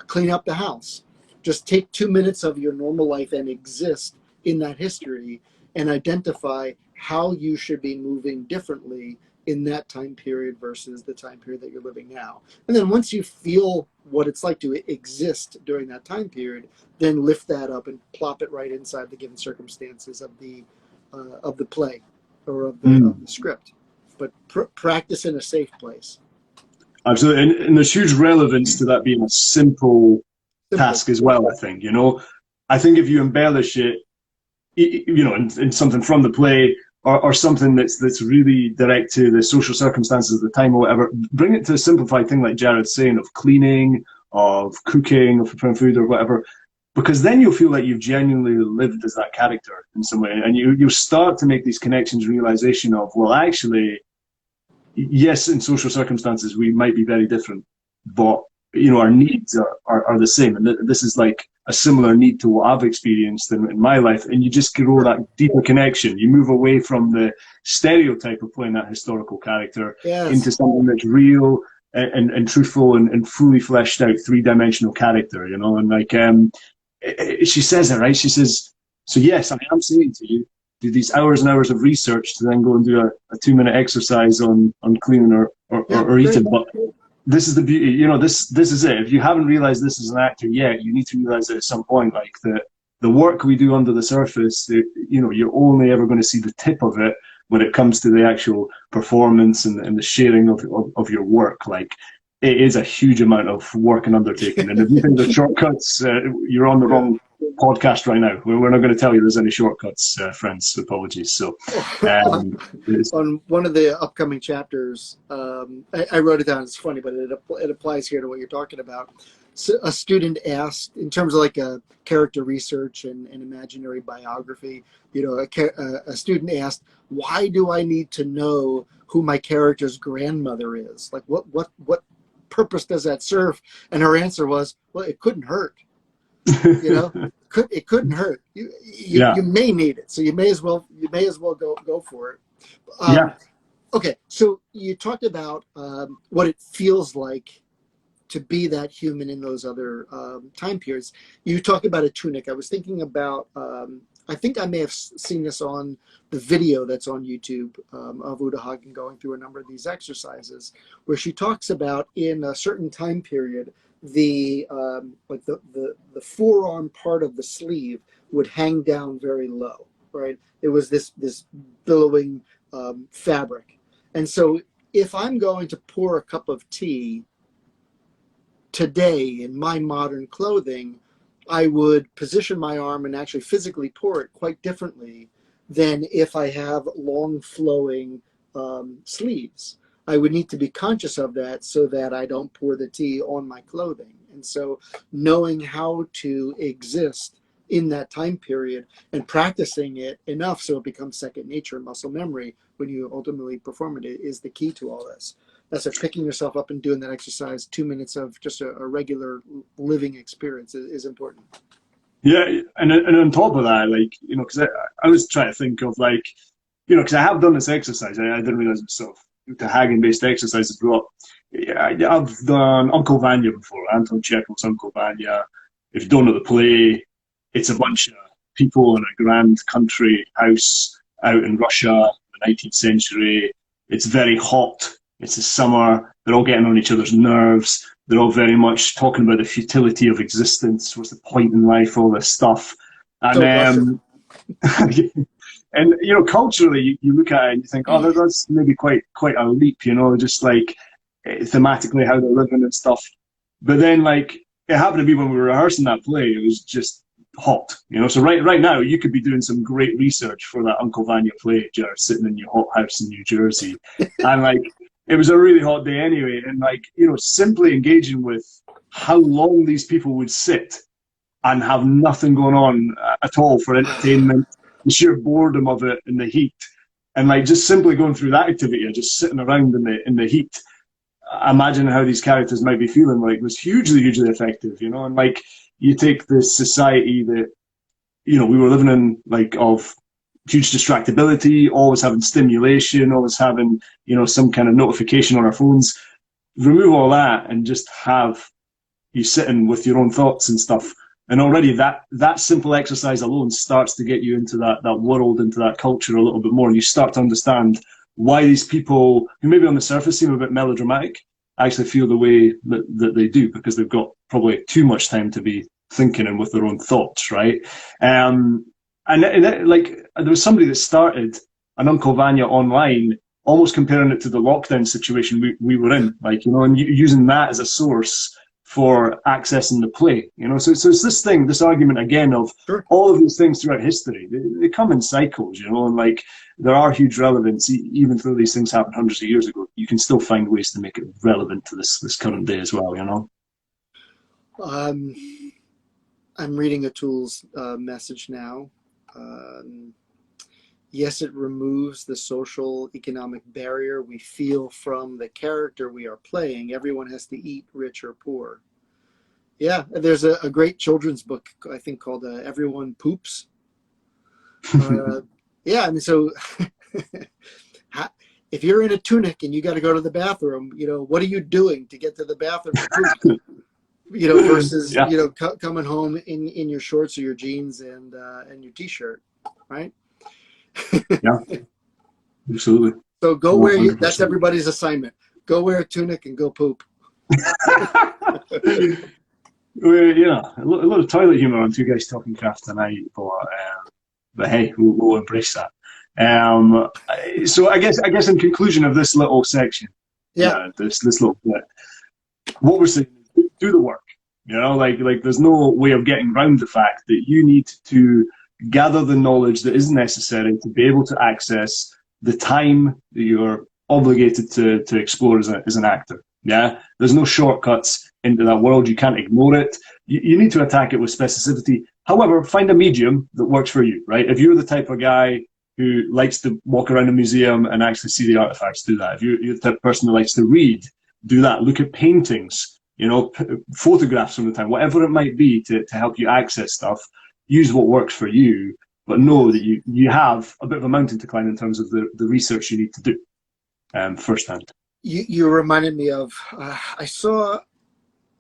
S2: clean up the house. Just take 2 minutes of your normal life and exist in that history, and identify how you should be moving differently in that time period versus the time period that you're living now. And then once you feel what it's like to exist during that time period, then lift that up and plop it right inside the given circumstances of the play, or of the script. But practice in a safe place.
S1: Absolutely, and there's huge relevance to that being a simple task as well. I think I think if you embellish it, in something from the play, or something that's really direct to the social circumstances of the time or whatever, bring it to a simplified thing like Jared's saying, of cleaning, of cooking, of preparing food or whatever, because then you'll feel like you've genuinely lived as that character in some way, and you'll start to make these connections, realization of, well, actually, yes, in social circumstances we might be very different, but our needs are the same, and this is like a similar need to what I've experienced in my life, and you just grow that deeper connection. You move away from the stereotype of playing that historical character into something that's real and truthful and fully fleshed out, three-dimensional character, and like she says it, right? She says, so yes, I am saying to you, do these hours and hours of research to then go and do a 2-minute exercise on cleaning or eating. But this is the beauty, this is it. If you haven't realized this as an actor yet, you need to realize it at some point, like the work we do under the surface, you're only ever going to see the tip of it when it comes to the actual performance and the sharing of your work. Like, it is a huge amount of work and undertaking. And if you think there's shortcuts, you're on the podcast right now. We're not going to tell you there's any shortcuts, friends. Apologies. So,
S2: on one of the upcoming chapters, I wrote it down. It's funny, but it applies here to what you're talking about. So a student asked, in terms of like a character research and imaginary biography, a student asked, why do I need to know who my character's grandmother is? Like, what purpose does that serve? And her answer was, well, it couldn't hurt. It couldn't hurt. You may need it, so you may as well go for it. Okay, so you talked about what it feels like to be that human in those other time periods. You talk about a tunic. I was thinking about, I think I may have seen this on the video that's on YouTube of Uta Hagen going through a number of these exercises, where she talks about in a certain time period, the forearm part of the sleeve would hang down very low, right? It was this billowing fabric. And so if I'm going to pour a cup of tea today in my modern clothing, I would position my arm and actually physically pour it quite differently than if I have long flowing sleeves. I would need to be conscious of that so that I don't pour the tea on my clothing. And so knowing how to exist in that time period and practicing it enough so it becomes second nature and muscle memory when you ultimately perform it is the key to all this. That's like picking yourself up and doing that exercise, 2 minutes of just a regular living experience is important.
S1: Yeah, and on top of that, like, because I was trying to think of, like, because I have done this exercise. I didn't realize it was sort of Uta Hagen-based exercises. But I've done Uncle Vanya before, Anton Chekhov's Uncle Vanya. If you don't know the play, it's a bunch of people in a grand country house out in Russia in the 19th century. It's very hot. It's the summer. They're all getting on each other's nerves. They're all very much talking about the futility of existence. What's the point in life? All this stuff. And and culturally, you look at it and you think, oh, that's maybe quite a leap. Just like thematically how they're living and stuff. But then, like, it happened to be when we were rehearsing that play, it was just hot. So right now you could be doing some great research for that Uncle Vanya play, Jared, sitting in your hot house in New Jersey, and like. It was a really hot day anyway, and like, simply engaging with how long these people would sit and have nothing going on at all for entertainment, the sheer boredom of it in the heat, and like just simply going through that activity of just sitting around in the heat. Imagine how these characters might be feeling. Like, was hugely effective, and like you take this society that we were living in, like, of huge distractibility, always having stimulation, always having, some kind of notification on our phones. Remove all that and just have you sitting with your own thoughts and stuff. And already that simple exercise alone starts to get you into that world, into that culture a little bit more. And you start to understand why these people, who maybe on the surface seem a bit melodramatic, actually feel the way that they do, because they've got probably too much time to be thinking and with their own thoughts, right? And like, there was somebody that started an Uncle Vanya online, almost comparing it to the lockdown situation we were in, like, and using that as a source for accessing the play, So it's this argument again of all of these things throughout history. They come in cycles, and like there are huge relevance, even though these things happened hundreds of years ago. You can still find ways to make it relevant to this current day as well,
S2: I'm reading a Tools message now. Yes, it removes the social economic barrier we feel from the character we are playing. Everyone has to eat, rich or poor. Yeah, there's a great children's book, I think, called Everyone Poops. Yeah, I mean, so if you're in a tunic and you got to go to the bathroom, what are you doing to get to the bathroom to poop? Versus coming home in your shorts or your jeans and your t-shirt, right?
S1: Yeah, absolutely.
S2: So go 100%. Wear that's everybody's assignment. Go wear a tunic and go poop.
S1: Well, a lot of toilet humor on Two Guys Talking Craft tonight, but hey, we'll embrace that. So I guess in conclusion of this little section, this little bit, what we're saying is do the work. Like there's no way of getting around the fact that you need to gather the knowledge that is necessary to be able to access the time that you're obligated to explore as an actor. Yeah, there's no shortcuts into that world. You can't ignore it. You need to attack it with specificity. However, find a medium that works for you, right? If you're the type of guy who likes to walk around a museum and actually see the artifacts, do that. If you're the type of person who likes to read, do that. Look at paintings, photographs from the time, whatever it might be to help you access stuff. Use what works for you, but know that you have a bit of a mountain to climb in terms of the research you need to do firsthand.
S2: You reminded me of, I saw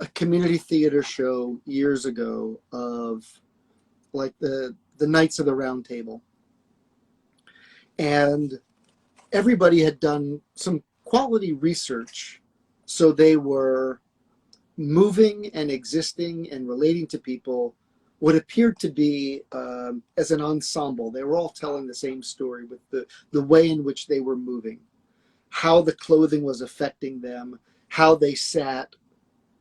S2: a community theater show years ago of like the Knights of the Round Table. And everybody had done some quality research. So they were moving and existing and relating to people what appeared to be as an ensemble. They were all telling the same story with the way in which they were moving, how the clothing was affecting them, how they sat,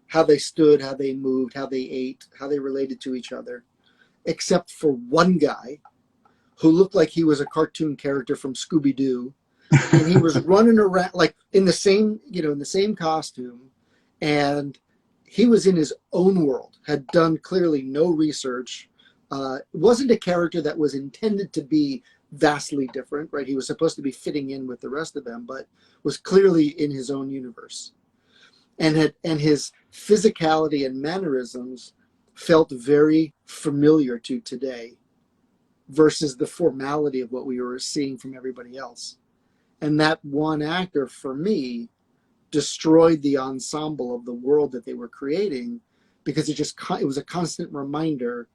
S2: how they stood, how they moved, how they ate, how they related to each other, except for one guy who looked like he was a cartoon character from Scooby-Doo. And he was running around like in the same costume, and he was in his own world, had done clearly no research. It wasn't a character that was intended to be vastly different, right? He was supposed to be fitting in with the rest of them, but was clearly in his own universe. And his physicality and mannerisms felt very familiar to today versus the formality of what we were seeing from everybody else. And that one actor, for me, destroyed the ensemble of the world that they were creating, because it was a constant reminder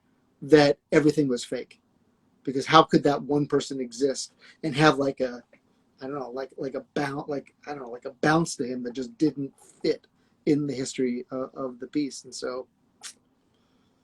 S2: that everything was fake. Because how could that one person exist and have like a bounce to him that just didn't fit in the history of the piece? And so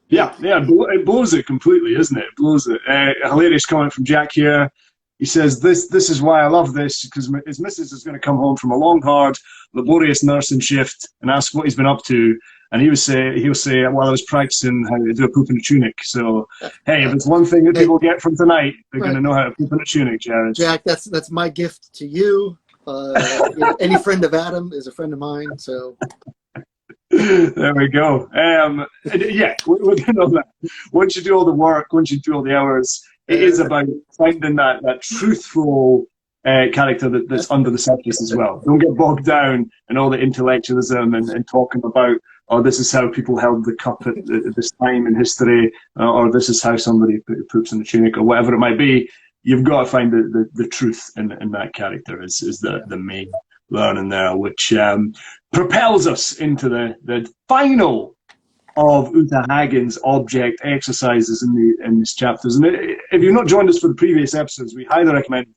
S1: yeah, it blows it completely, isn't it? It blows it. A hilarious comment from Jack here. He says, this is why I love this, because his missus is going to come home from a long, hard, laborious nursing shift and ask what he's been up to. And he'll say, well, I was practicing how to do a poop in a tunic. So, hey, if it's one thing that people get from tonight, they're going to know how to poop in a tunic, Jared.
S2: Jack, that's my gift to you. Any friend of Adam is a friend of mine, so...
S1: There we go. Yeah, we're going on that. Once you do all the work, once you do all the hours, it is about finding that truthful character that's under the surface as well. Don't get bogged down in all the intellectualism and talking about, oh, this is how people held the cup at this time in history, or this is how somebody poops in a tunic, or whatever it might be. You've got to find the truth in that character is the main learning there, which propels us into the final of Uta Hagen's object exercises in these chapters. And if you've not joined us for the previous episodes, we highly recommend,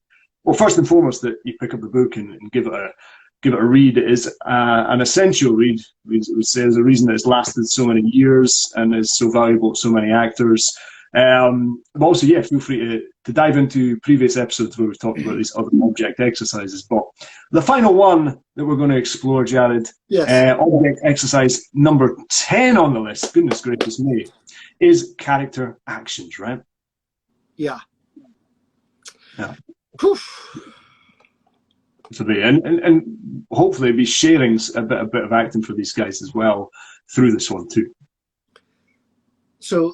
S1: well, first and foremost, that you pick up the book and give it a read. It is an essential read. We say there's a reason that it's lasted so many years and is so valuable to so many actors. But also, yeah, feel free to dive into previous episodes where we've talked about these other object exercises. But the final one that we're going to explore, Jared,
S2: yes.
S1: Object exercise number 10 on the list, goodness gracious me, is character actions, right?
S2: Yeah.
S1: To be and hopefully be sharing a bit of acting for these guys as well through this one too.
S2: So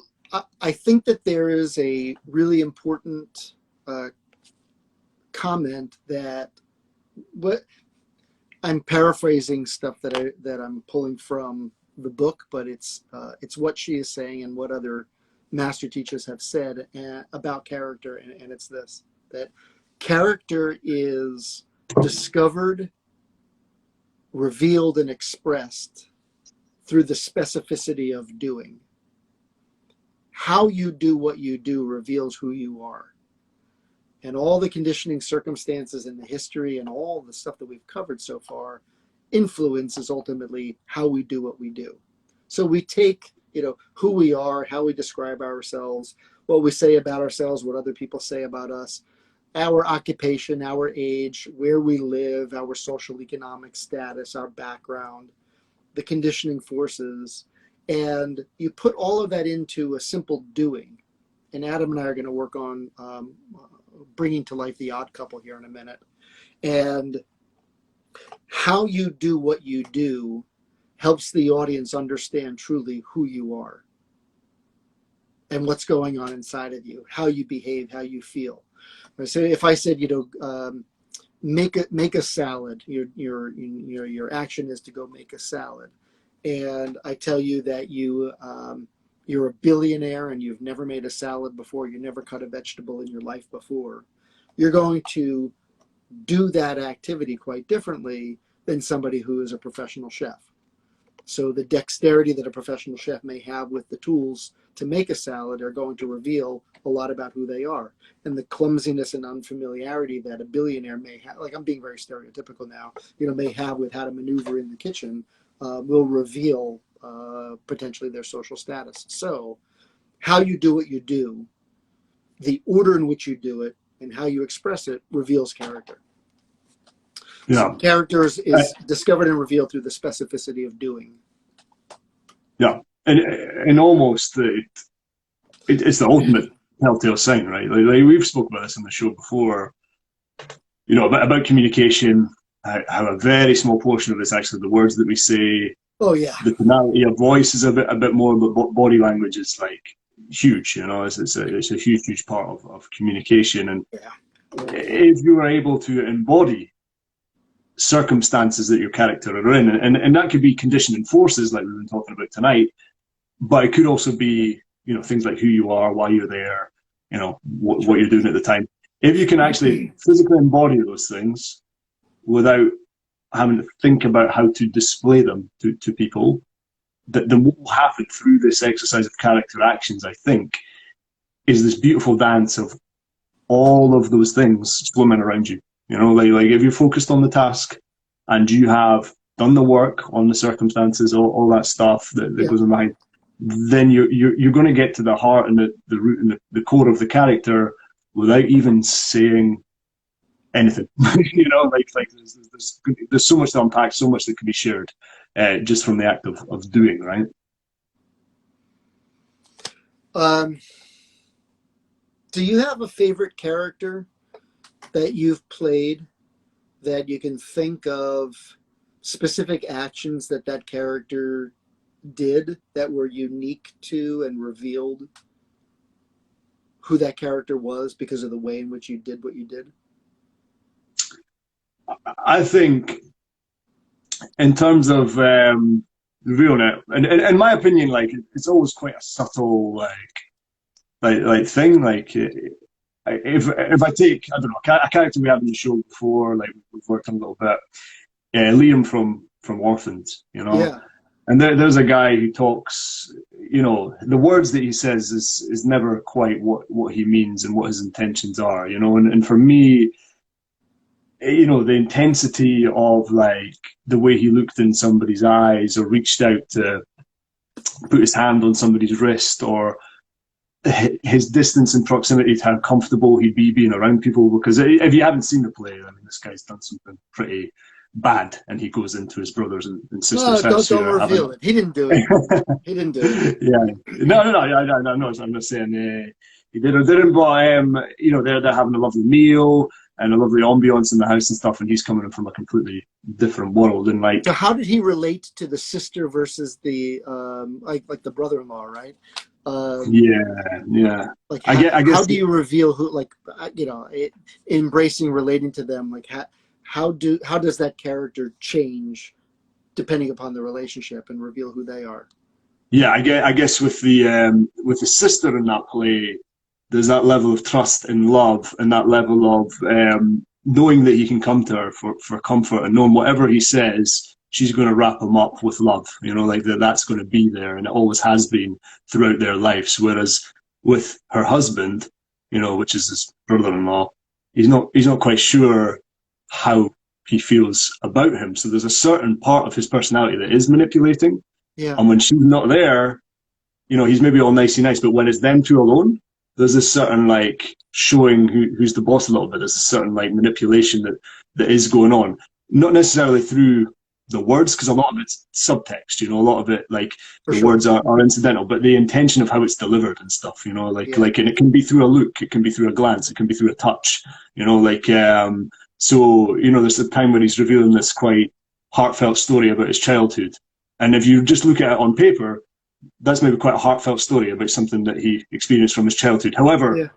S2: I think that there is a really important comment that I'm paraphrasing stuff that I'm pulling from the book, but it's what she is saying and what other master teachers have said about character, and it's this, that character is discovered, revealed, and expressed through the specificity of doing. How you do what you do reveals who you are. And all the conditioning circumstances and the history and all the stuff that we've covered so far influences ultimately how we do what we do. So we take, who we are, how we describe ourselves, what we say about ourselves, what other people say about us, our occupation, our age, where we live, our social economic status, our background, the conditioning forces, And you put all of that into a simple doing. And Adam and I are going to work on bringing to life the Odd Couple here in a minute. And how you do what you do helps the audience understand truly who you are and what's going on inside of you, how you behave, how you feel. So if I said, make a salad, your action is to go make a salad, and I tell you that you're a billionaire and you've never made a salad before, you never cut a vegetable in your life before, you're going to do that activity quite differently than somebody who is a professional chef. So the dexterity that a professional chef may have with the tools to make a salad are going to reveal a lot about who they are. And the clumsiness and unfamiliarity that a billionaire may have, like I'm being very stereotypical now, may have with how to maneuver in the kitchen, will reveal potentially their social status. So how you do what you do, the order in which you do it, and how you express it reveals character.
S1: Yeah.
S2: So character is discovered and revealed through the specificity of doing.
S1: Yeah, and almost it's the ultimate telltale sign, right? Like we've spoken about this on the show before, about communication, how a very small portion of it's actually the words that we say.
S2: Oh yeah.
S1: The tonality of voice is a bit more, but body language is like huge. It's a huge part of communication, and if you are able to embody circumstances that your character are in, and that could be conditioning forces like we've been talking about tonight, but it could also be things like who you are, why you're there, what you're doing at the time. If you can actually physically embody those things without having to think about how to display them to people, then what will happen through this exercise of character actions, I think, is this beautiful dance of all of those things swimming around you. Like if you're focused on the task and you have done the work on the circumstances, all that stuff that goes in mind, then you're going to get to the heart and the root and the core of the character without even saying anything. There's so much to unpack, so much that can be shared just from the act of doing, right?
S2: Do you have a favorite character that you've played that you can think of specific actions that character did that were unique to and revealed who that character was because of the way in which you did what you did?
S1: I think in terms of revealing it, and in my opinion, like it's always quite a subtle like thing. Like if I take, I don't know, a character we had in the show before, like we've worked on a little bit, Liam from Orphans,
S2: Yeah.
S1: And there's a guy who talks, the words that he says is never quite what he means and what his intentions are, and for me, the intensity of like the way he looked in somebody's eyes or reached out to put his hand on somebody's wrist, or his distance and proximity to how comfortable he'd be being around people. Because if you haven't seen the play, I mean, this guy's done something pretty bad, and he goes into his brothers and sisters' house.
S2: Don't reveal it. He didn't do it. He didn't do it.
S1: Yeah. No. I'm not saying he did or didn't, but they're having a lovely meal and a lovely ambience in the house and stuff, and he's coming in from a completely different world. And like,
S2: so how did he relate to the sister versus the like the brother-in-law, right?
S1: Yeah.
S2: Like
S1: I guess
S2: how do you reveal who, like, embracing, relating to them, like how does that character change depending upon the relationship and reveal who they are?
S1: Yeah, I guess with the sister in that play, there's that level of trust and love, and that level of knowing that he can come to her for comfort, and knowing whatever he says, she's going to wrap him up with love. Like that's going to be there, and it always has been throughout their lives. Whereas with her husband, which is his brother-in-law, he's not quite sure how he feels about him. So there's a certain part of his personality that is manipulating.
S2: Yeah.
S1: And when she's not there, he's maybe all nicey nice, but when it's them two alone, there's this certain like showing who's the boss a little bit. There's a certain like manipulation that is going on, not necessarily through the words, because a lot of it's subtext, you know, a lot of it, like,
S2: For
S1: the
S2: sure.
S1: words are incidental, but the intention of how it's delivered and stuff, you know,
S2: Yeah.
S1: and it can be through a look, it can be through a glance, it can be through a touch, you know, so, you know, there's a time when he's revealing this quite heartfelt story about his childhood. And if you just look at it on paper, that's maybe quite a heartfelt story about something that he experienced from his childhood. However,
S2: Yeah.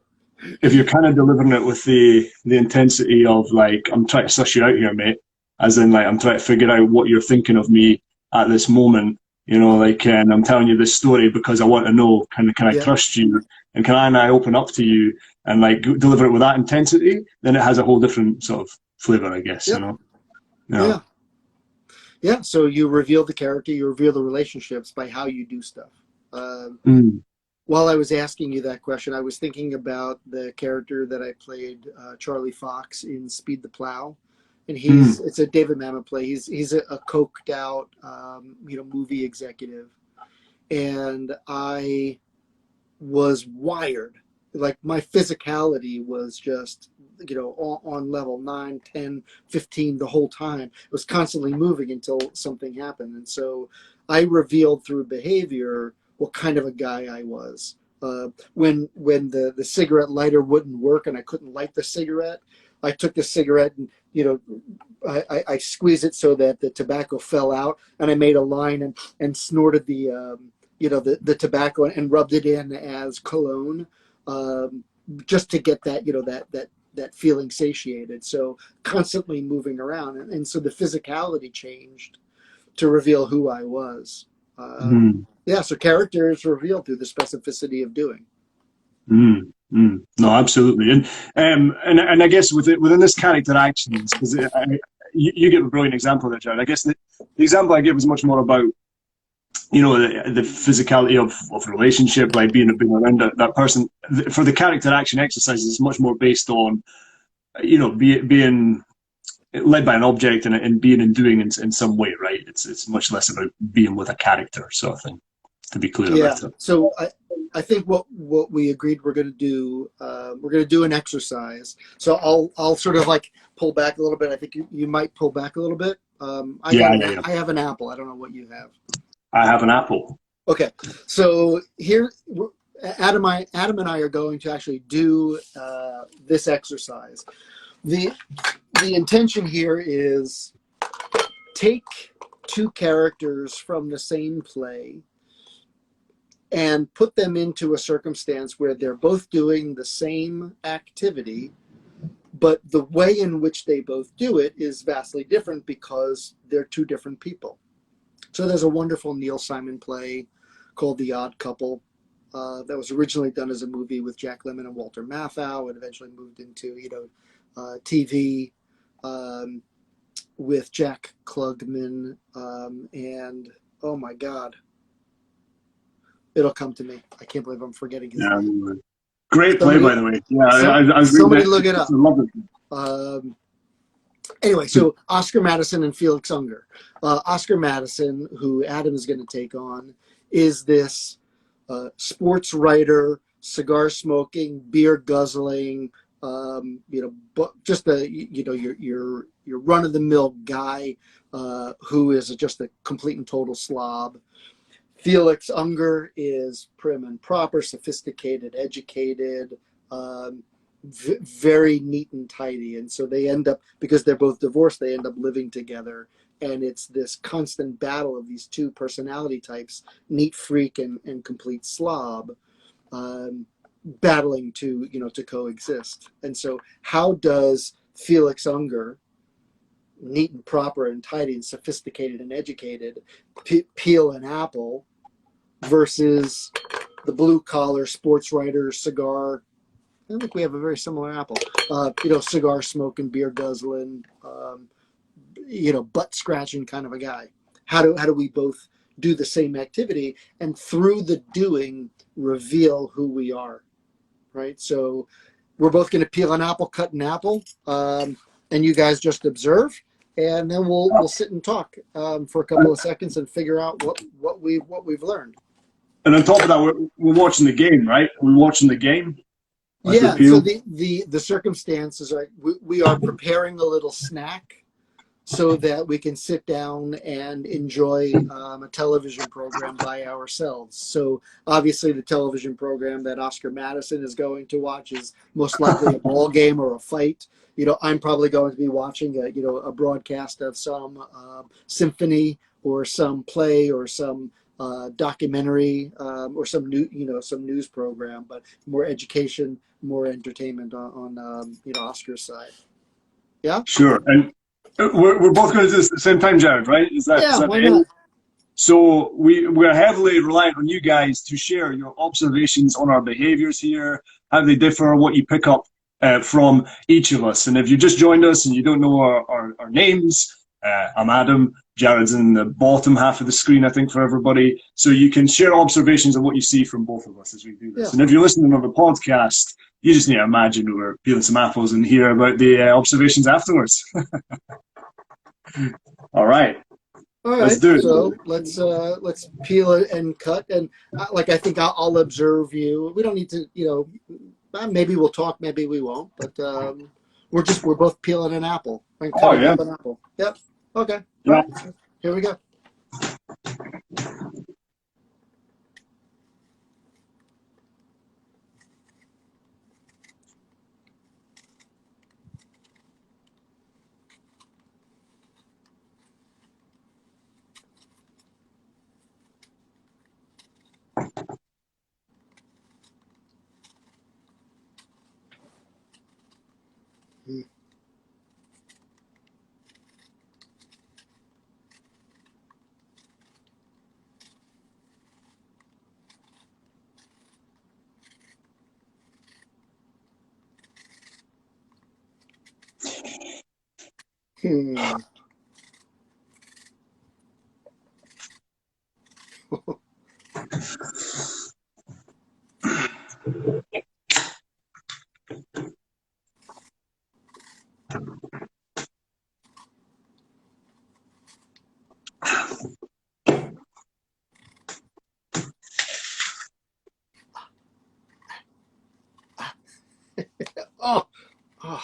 S1: if you're kind of delivering it with the intensity of, like, I'm trying to suss you out here, mate, as in, like, I'm trying to figure out what you're thinking of me at this moment, you know, like, and I'm telling you this story because I want to know, can I
S2: Yeah.
S1: trust you, and can I open up to you, and, like, deliver it with that intensity, then it has a whole different sort of flavor, I guess,
S2: Yep.
S1: you know.
S2: Yeah. Yeah. So you reveal the character, you reveal the relationships by how you do stuff. While I was asking you that question, I was thinking about the character that I played, Charlie Fox, in Speed the Plow, and it's a David Mamet play. He's a coked out, you know, movie executive, and I was wired, like, my physicality was just, you know, on level 9, 10, 15 the whole time. It was constantly moving until something happened, and so I revealed through behavior what kind of a guy I was. When the cigarette lighter wouldn't work and I couldn't light the cigarette, I took the cigarette and, you know, I squeezed it so that the tobacco fell out, and I made a line and snorted the you know, the tobacco and rubbed it in as cologne, just to get that, you know, that feeling satiated. So constantly moving around, and so the physicality changed to reveal who I was. Yeah, so character is revealed through the specificity of doing.
S1: No, absolutely, and I guess within this character actions, because you give a brilliant example there, Jared. I guess the example I give was much more about, you know, the physicality of relationship, like being around that person. For the character action exercises, it's much more based on, you know, being led by an object and being and doing in some way, right? It's much less about being with a character, sort of thing, to be clear about it.
S2: So I think what we agreed we're going to do an exercise. So I'll sort of, like, pull back a little bit. I think you might pull back a little bit. I have an apple. I don't know what you have.
S1: I have an apple.
S2: Okay, so here, Adam and I are going to actually do this exercise. The intention here is take two characters from the same play and put them into a circumstance where they're both doing the same activity, but the way in which they both do it is vastly different because they're two different people. So there's a wonderful Neil Simon play called The Odd Couple that was originally done as a movie with Jack Lemmon and Walter Matthau, and eventually moved into, you know, TV with Jack Klugman, and oh my God, it'll come to me. I can't believe I'm forgetting his name.
S1: Great play, by the way. Yeah,
S2: somebody look it up. Anyway, so Oscar Madison and Felix Unger. Oscar Madison, who Adam is going to take on, is this sports writer, cigar smoking, beer guzzling, you know, but just your run of the mill guy who is just a complete and total slob. Felix Unger is prim and proper, sophisticated, educated, very neat and tidy. And so they end up, because they're both divorced, they end up living together. And it's this constant battle of these two personality types, neat freak and complete slob, battling to coexist. And so how does Felix Unger, neat and proper and tidy and sophisticated and educated, peel an apple versus the blue-collar sports writer, cigar? I think we have a very similar apple. Cigar smoking, beer guzzling, butt scratching kind of a guy. How do we both do the same activity and through the doing reveal who we are, right? So we're both going to peel an apple, cut an apple, and you guys just observe, and then we'll sit and talk for a couple of seconds and figure out what we've learned.
S1: And on top of that, we're watching the game, right? We're watching the game.
S2: Yeah. So the circumstances are we are preparing a little snack so that we can sit down and enjoy a television program by ourselves. So obviously the television program that Oscar Madison is going to watch is most likely a ball game or a fight. I'm probably going to be watching a broadcast of some symphony or some play or some documentary or some some news program, but more education, more entertainment on Oscar's side. Yeah.
S1: Sure. And we're both going to do this at the same time, Jared, right? Is that
S2: Why
S1: it?
S2: not?
S1: So we're heavily reliant on you guys to share your observations on our behaviors here, how they differ, what you pick up from each of us. And if you just joined us and you don't know our names, I'm Adam. Jared's in the bottom half of the screen, I think, for everybody. So you can share observations of what you see from both of us as we do this.
S2: Yeah.
S1: And if you're listening on the podcast, you just need to imagine we're peeling some apples and hear about the observations afterwards. All right.
S2: All
S1: Let's
S2: right,
S1: do it.
S2: so let's peel it and cut, and like I think I'll observe you. We don't need to, maybe we'll talk, maybe we won't, but we're both peeling an apple. And cutting up an apple. Yep. Okay.
S1: Yeah.
S2: Right. Here we go. Hmm. Oh. Oh.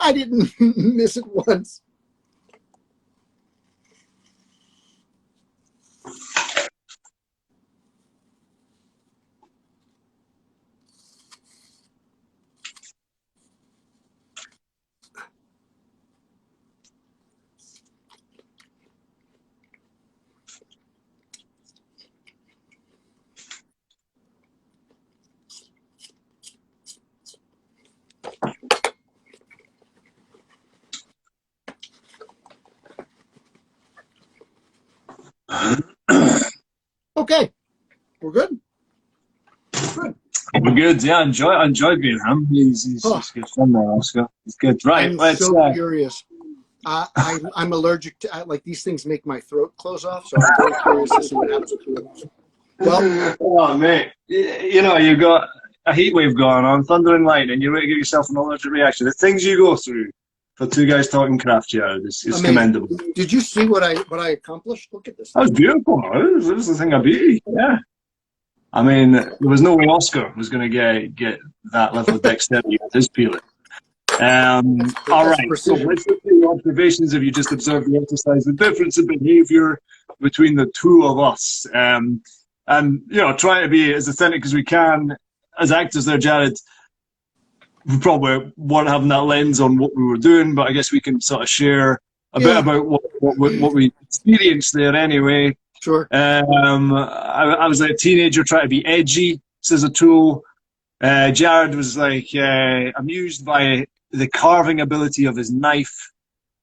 S2: I didn't miss it once. Okay, we're good.
S1: We're good. Yeah, I enjoyed being him. He's good fun there, Oscar. He's good. Right,
S2: I'm
S1: let's.
S2: so curious. I'm allergic to like these things make my throat close off, so I'm very curious to see what happens. Well,
S1: oh mate, you've got a heat wave going on, thunder and lightning, and you're ready to give yourself an allergic reaction. The things you go through for two guys talking craft, Jared, is commendable.
S2: Did you see what I accomplished? Look at this.
S1: That was beautiful. This was the thing I beat. Yeah. I mean, there was no way Oscar was going to get that level of dexterity with his peeling. All right, so let's look at the observations. If you just observe the exercise, the difference in behavior between the two of us, and try to be as authentic as we can as actors. There, Jared, we probably weren't having that lens on what we were doing, but I guess we can sort of share a bit about what we experienced there anyway.
S2: Sure.
S1: I was like a teenager trying to be edgy, says a tool. Jared was like amused by the carving ability of his knife.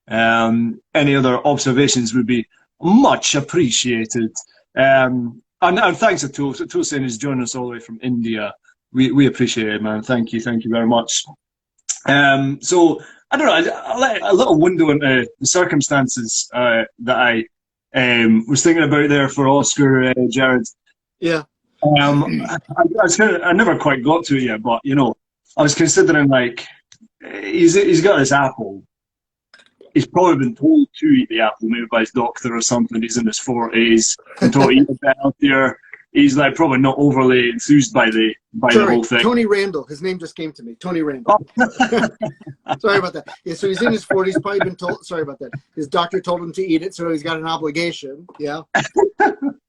S1: Any other observations would be much appreciated. And thanks to Tool. Tool saying he's joining us all the way from India. We appreciate it, man. Thank you very much. So I don't know, a little window into the circumstances that I was thinking about there for Oscar, Jared.
S2: Yeah.
S1: I never quite got to it yet, but I was considering like he's got this apple, he's probably been told to eat the apple, maybe by his doctor or something. He's in his 40s and told to eat a bit healthier. He's like probably not overly enthused by the whole thing.
S2: Tony Randall. His name just came to me. Tony Randall. Sorry about that. Yeah, so he's in his 40s, probably been told, sorry about that. His doctor told him to eat it, so he's got an obligation. Yeah.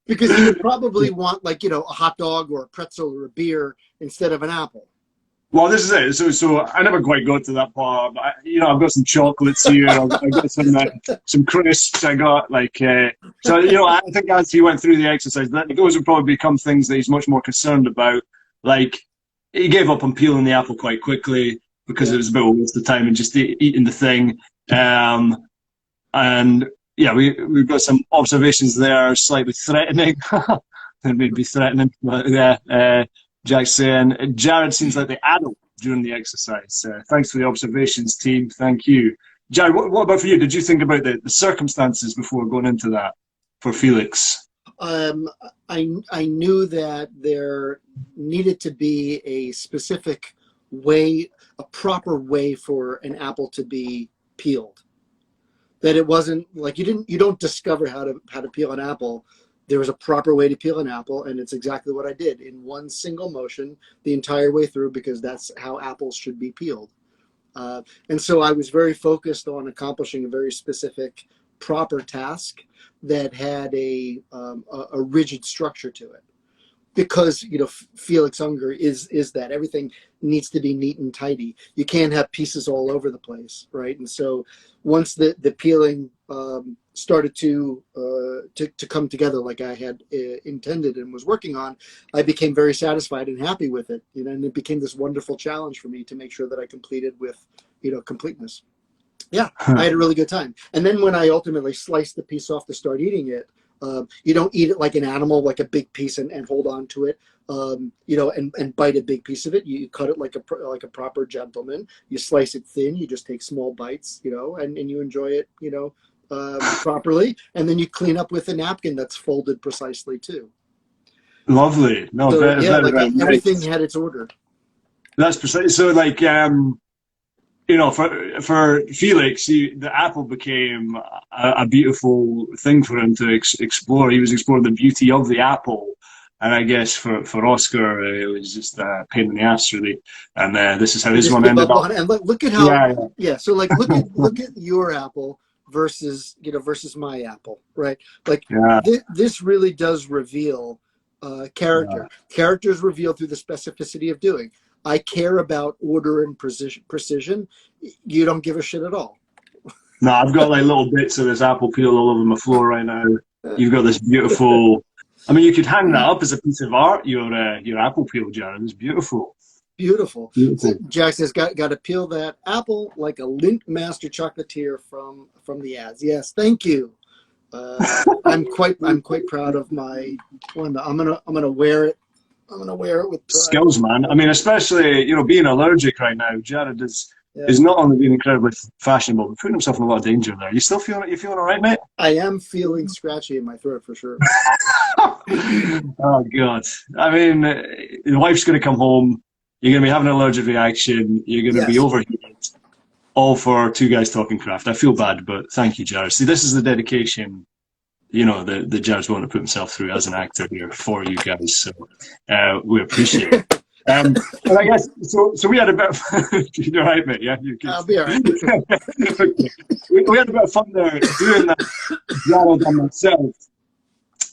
S2: Because he would probably want, like, a hot dog or a pretzel or a beer instead of an apple.
S1: Well, this is it. So I never quite got to that part. But I've got some chocolates here. I got some crisps. I got I think as he went through the exercise, those would probably become things that he's much more concerned about. Like, he gave up on peeling the apple quite quickly because it was a bit of a waste of time and just eating the thing. And yeah, we've got some observations there, slightly threatening. Maybe threatening, but yeah. Jack's saying, Jared seems like the adult during the exercise. Thanks for the observations, team. Thank you. Jared, what about for you? Did you think about the circumstances before going into that for Felix?
S2: I knew that there needed to be a specific way, a proper way for an apple to be peeled. That it wasn't like you don't discover how to peel an apple. There was a proper way to peel an apple, and it's exactly what I did in one single motion the entire way through, because that's how apples should be peeled. And so I was very focused on accomplishing a very specific, proper task that had a rigid structure to it. Because Felix Unger is that everything needs to be neat and tidy. You can't have pieces all over the place, right? And so once the peeling started to come together like I had intended and was working on, I became very satisfied and happy with it. And it became this wonderful challenge for me to make sure that I completed with completeness. Yeah, I had a really good time. And then when I ultimately sliced the piece off to start eating it, you don't eat it like an animal, like a big piece and hold on to it, and bite a big piece of it. You cut it like a proper gentleman. You slice it thin. You just take small bites, and you enjoy it, properly. And then you clean up with a napkin that's folded precisely too.
S1: Lovely. No,
S2: so,
S1: very,
S2: yeah,
S1: very
S2: everything had its order.
S1: That's precise. So for Felix, the apple became a beautiful thing for him to explore. He was exploring the beauty of the apple. And I guess for Oscar, it was just a pain in the ass, really. And this is how his one ended up.
S2: And look at how, so like, look at your apple versus my apple, right? Like, this really does reveal character. Character is revealed through the specificity of doing. I care about order and precision. You don't give a shit at all.
S1: No, I've got like little bits of this apple peel all over my floor right now. You've got this beautiful. I mean, you could hang that up as a piece of art. Your apple peel, Jared, is beautiful.
S2: Beautiful. So Jack says, got to peel that apple like a Lindt Master chocolatier from the ads. Yes, thank you. I'm quite proud of my one. I'm gonna wear it. I'm gonna wear it with pride.
S1: Skills, man. I mean, especially being allergic right now. Jared is not only being incredibly fashionable, but putting himself in a lot of danger there. You still feeling it? You feeling all right, mate?
S2: I am feeling scratchy in my throat for sure.
S1: Oh God! I mean, your wife's gonna come home. You're gonna be having an allergic reaction. You're gonna be overheated. All for Two Guys Talking Craft. I feel bad, but thank you, Jared. See, this is the dedication. That Jared's willing to put himself through as an actor here for you guys. So we appreciate it. And I guess so. We had a bit of you're right, mate. Yeah,
S2: I'll be all right.
S1: we had a bit of fun there doing that, Jared and myself,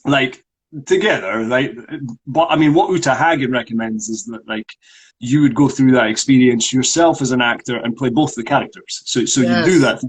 S1: like together. But I mean, what Uta Hagen recommends is that you would go through that experience yourself as an actor and play both the characters. So you do that.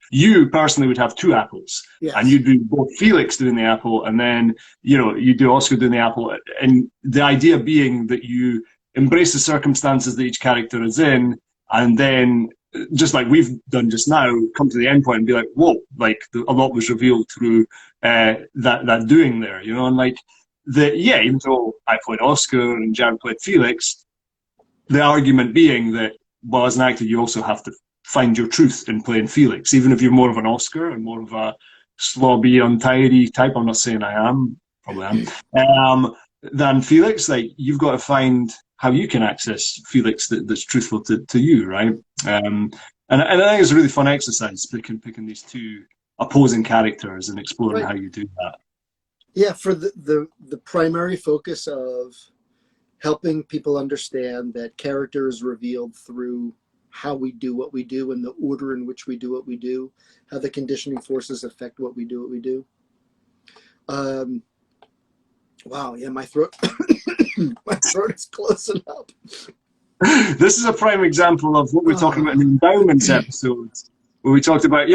S1: You personally would have two apples, and you'd do both Felix doing the apple, and then you do Oscar doing the apple, and the idea being that you embrace the circumstances that each character is in, and then just like we've done just now, come to the end point and be like, whoa, a lot was revealed through that doing there, and even though I played Oscar and Jared played Felix, the argument being that, well, as an actor, you also have to find your truth in playing Felix, even if you're more of an Oscar and more of a slobby, untidy type. I'm not saying I am, probably am. Than Felix, you've got to find how you can access Felix that's truthful to you, right? And I think it's a really fun exercise, picking these two opposing characters and exploring
S2: Right.
S1: how you do that.
S2: Yeah, for the primary focus of helping people understand that character is revealed through how we do what we do and the order in which we do what we do, how the conditioning forces affect what we do. Wow, yeah, my throat, my throat is closing up.
S1: This is a prime example of what we're talking about in the endowments episodes, where we talked about,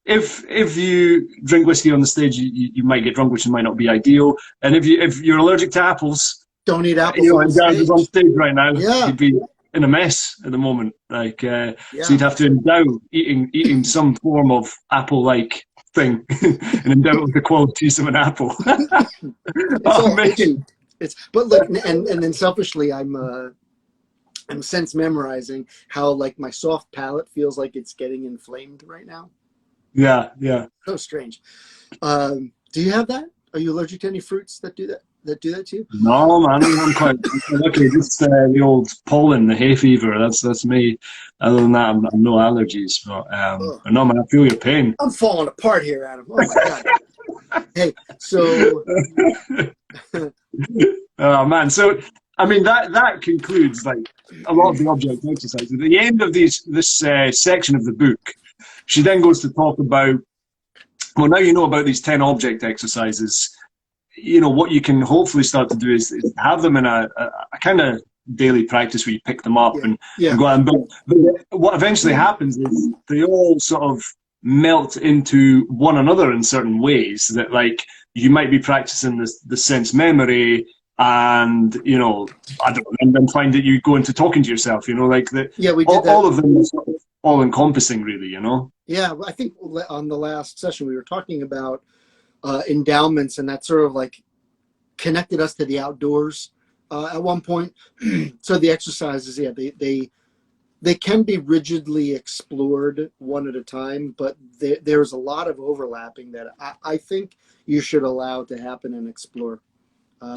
S1: if you drink whiskey on the stage, you might get drunk, which might not be ideal. And if you're allergic to apples,
S2: Don't eat apples on
S1: and Gareth is on
S2: stage.
S1: stage right now,
S2: Yeah,
S1: he'd be in a mess at the moment. So you'd have to endow eating some form of apple-like thing and endow it with the qualities of an apple.
S2: But like, and then selfishly, I'm sense memorizing how like my soft palate feels like it's getting inflamed right now.
S1: Yeah, yeah.
S2: So strange. Do you have that? Are you allergic to any fruits that do that? That do that to you?
S1: No, man, I'm quite lucky. Just the old pollen, the hay fever. That's me. Other than that, I'm no allergies. But no, man, I feel your pain.
S2: I'm falling apart here, Adam. Oh my god. Hey, so.
S1: Oh man, so I mean that concludes like a lot of the object exercises. At the end of this section of the book, she then goes to talk about, well, now you know about these 10 object exercises. What you can hopefully start to do is have them in a kind of daily practice where you pick them up and go out and build. But what eventually happens is they all sort of melt into one another in certain ways that, like, you might be practicing the sense memory and, I don't know, and then find that you go into talking to yourself, like that.
S2: Yeah, we did that.
S1: All of them are sort of all encompassing, really,
S2: Yeah, I think on the last session we were talking about endowments, and that sort of like connected us to the outdoors at one point. So the exercises, yeah, they can be rigidly explored one at a time, but there's a lot of overlapping that I think you should allow to happen and explore,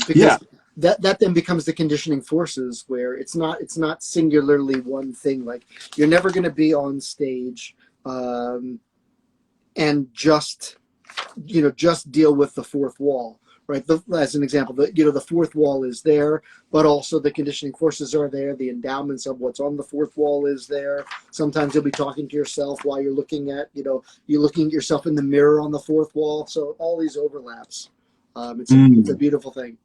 S2: because that then becomes the conditioning forces, where it's not singularly one thing. Like, you're never going to be on stage and just deal with the fourth wall, right? As an example, the fourth wall is there, but also the conditioning forces are there. The endowments of what's on the fourth wall is there. Sometimes you'll be talking to yourself while you're looking at, you're looking at yourself in the mirror on the fourth wall. So all these overlaps. It's a beautiful thing.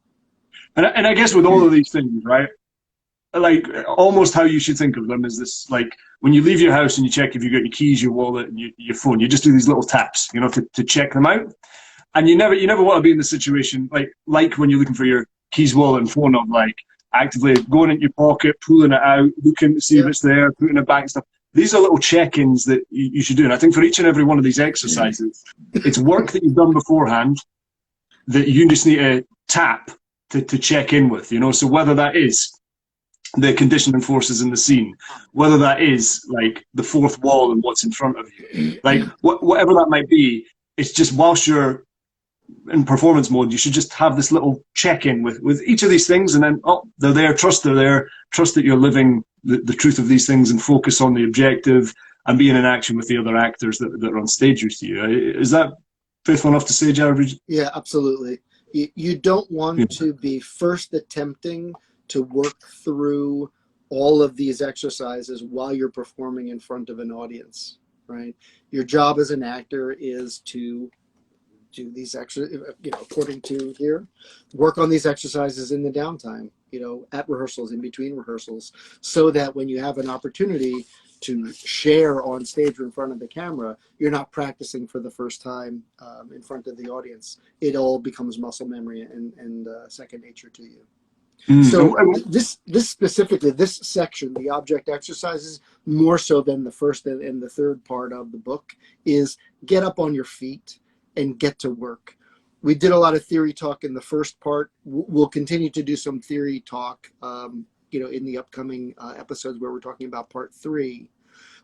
S1: And I guess with all of these things, right? Like, almost how you should think of them is this: like, when you leave your house and you check if you've got your keys, your wallet, and your phone, you just do these little taps, to check them out. And you never want to be in the situation like when you're looking for your keys, wallet, and phone, of like actively going into your pocket, pulling it out, looking to see if it's there, putting it back and stuff. These are little check-ins that you should do. And I think for each and every one of these exercises, it's work that you've done beforehand that you just need to tap to check in with, So whether that is the conditioning forces in the scene, whether that is like the fourth wall and what's in front of you, like whatever that might be, it's just whilst you're in performance mode, you should just have this little check-in with each of these things, and then, they're there, trust they're there, trust that you're living the truth of these things, and focus on the objective and be in action with the other actors that are on stage with you. Is that faithful enough to say, Jared?
S2: Yeah, absolutely. You don't want to be first attempting to work through all of these exercises while you're performing in front of an audience, right? Your job as an actor is to do these according to here, work on these exercises in the downtime, at rehearsals, in between rehearsals, so that when you have an opportunity to share on stage or in front of the camera, you're not practicing for the first time in front of the audience. It all becomes muscle memory and second nature to you. So this specifically, this section, the object exercises, more so than the first and the third part of the book, is get up on your feet and get to work. We did a lot of theory talk in the first part. We'll continue to do some theory talk, in the upcoming episodes where we're talking about part 3.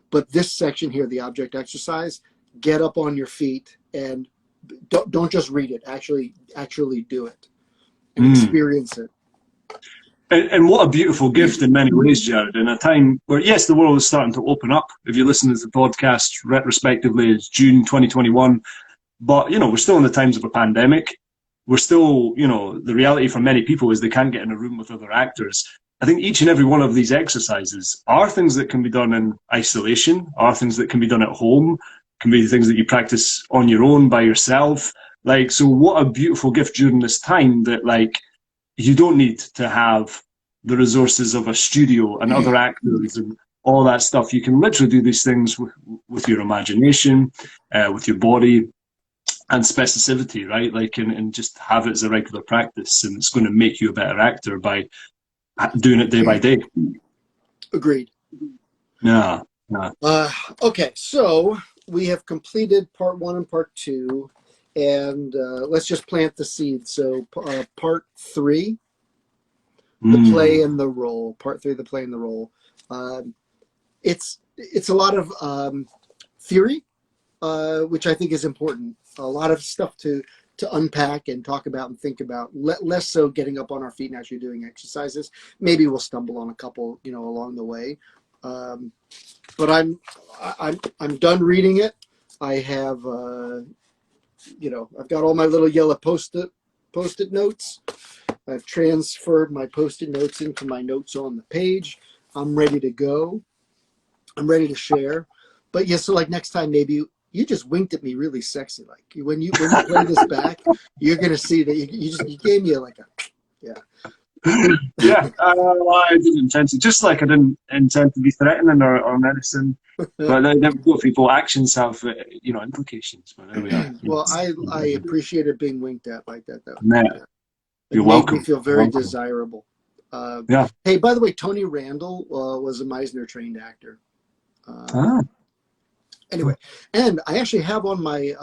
S2: But this section here, the object exercise, get up on your feet and don't just read it. Actually do it and experience it.
S1: And what a beautiful gift in many ways, Jared, in a time where, yes, the world is starting to open up. If you listen to the podcast retrospectively, it's June 2021. But, you know, we're still in the times of a pandemic. We're still, you know, the reality for many people is they can't get in a room with other actors. I think each and every one of these exercises are things that can be done in isolation, are things that can be done at home, can be things that you practice on your own by yourself. Like, so what a beautiful gift during this time that, like, you don't need to have the resources of a studio and other actors and all that stuff. You can literally do these things with your imagination, with your body, and specificity, right? Like, and just have it as a regular practice, and it's going to make you a better actor by doing it day by day.
S2: Agreed.
S1: Yeah.
S2: Okay, so we have completed part 1 and part 2, and let's just plant the seed. So part 3, the play and the role. Part 3, the play and the role. It's a lot of theory, which I think is important. A lot of stuff to unpack and talk about and think about. Less so getting up on our feet and actually doing exercises. Maybe we'll stumble on a couple, you know, along the way. But I'm done reading it. I have, you know, I've got all my little yellow post-it notes. I've transferred my post-it notes into my notes on the page. I'm ready to go. I'm ready to share. But yeah, so like next time, maybe you just winked at me really sexy. Like when you play this back, you're gonna see that you gave me like a
S1: Yeah, I didn't intend to. Just like I didn't intend to be threatening or menacing. But then both people actions have, you know, implications. But there we are.
S2: Well, I appreciated being winked at like that though.
S1: Yeah. You're welcome.
S2: Made me feel very desirable.
S1: Yeah.
S2: Hey, by the way, Tony Randall was a Meisner trained actor. Anyway, and I actually have on my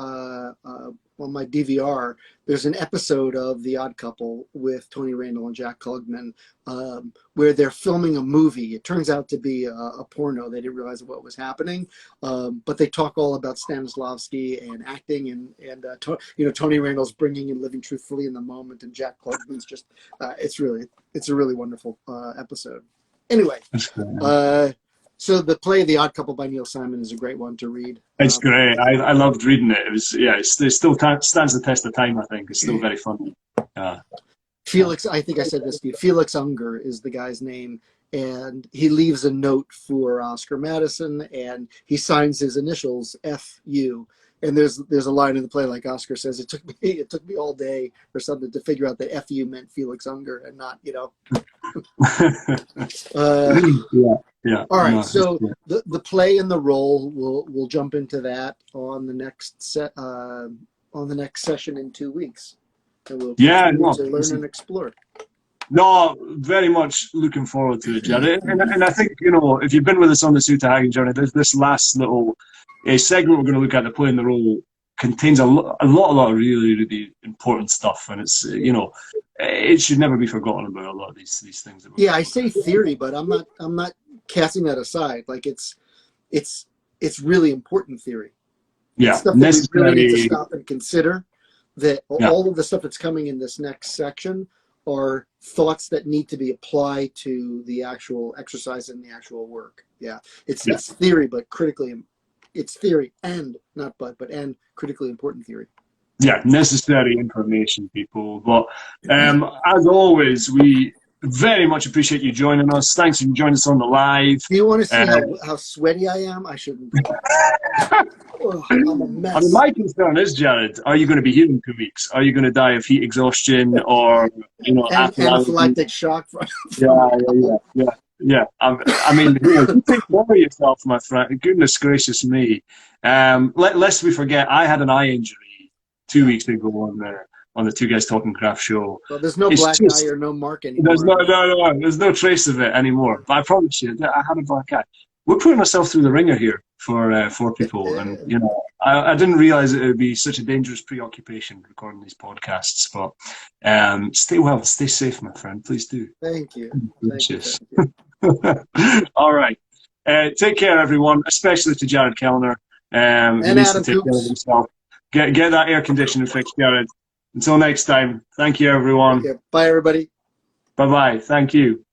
S2: DVR, there's an episode of The Odd Couple with Tony Randall and Jack Klugman, where they're filming a movie. It turns out to be a porno. They didn't realize what was happening, but they talk all about Stanislavski and acting, and you know, Tony Randall's bringing in Living Truthfully in the Moment, and Jack Klugman's just it's a really wonderful episode. Anyway. So the play The Odd Couple by Neil Simon is a great one to read.
S1: It's great. I loved reading it. It was, yeah, it still stands the test of time, I think. It's still very funny.
S2: Felix, I think I said this to you, Felix Unger is the guy's name, and he leaves a note for Oscar Madison, and he signs his initials F.U. And there's a line in the play, like Oscar says, it took me all day or something to figure out that F.U. meant Felix Unger and not, you know.
S1: Yeah.
S2: All right. So the play and the role, we'll jump into that on the next session in 2 weeks, and we'll continue to learn and explore.
S1: No, very much looking forward to it, Jared. And I think, you know, if you've been with us on the Uta Hagen journey, this last little segment we're going to look at, the play and the role, contains a lot of really, really important stuff, and it's, you know, it should never be forgotten about a lot of these things.
S2: I say theory, but I'm not casting that aside. Like it's really important theory.
S1: Yeah,
S2: it's stuff that we really need to stop and consider. That all of the stuff that's coming in this next section are thoughts that need to be applied to the actual exercise and the actual work. Yeah, it's theory, but it's theory and critically important theory.
S1: Yeah, necessary information, people. But as always, we very much appreciate you joining us. Thanks for joining us on the live.
S2: Do you want to see how sweaty I am? I shouldn't be. I'm a mess.
S1: I mean, my concern is, Jared, are you going to be here in 2 weeks? Are you going to die of heat exhaustion or, you know,
S2: anaphylactic shock?
S1: Yeah. I mean, you take care of yourself, my friend. Goodness gracious me. Lest we forget, I had an eye injury 2 weeks ago on the Two Guys Talking Craft show.
S2: Well, there's no black eye or no mark anymore.
S1: There's no trace of it anymore. But I promise you, I had a black eye. We're putting ourselves through the ringer here for people, and you know, I didn't realize it would be such a dangerous preoccupation recording these podcasts. But stay well, stay safe, my friend. Please do.
S2: Thank you.
S1: Thank you. All right. Take care, everyone, especially to Jared Kellner.
S2: And
S1: he needs to
S2: Adam
S1: take care of himself. Get that air conditioning fixed, Jared. Until next time, thank you, everyone.
S2: Okay. Bye, everybody.
S1: Bye bye. Thank you.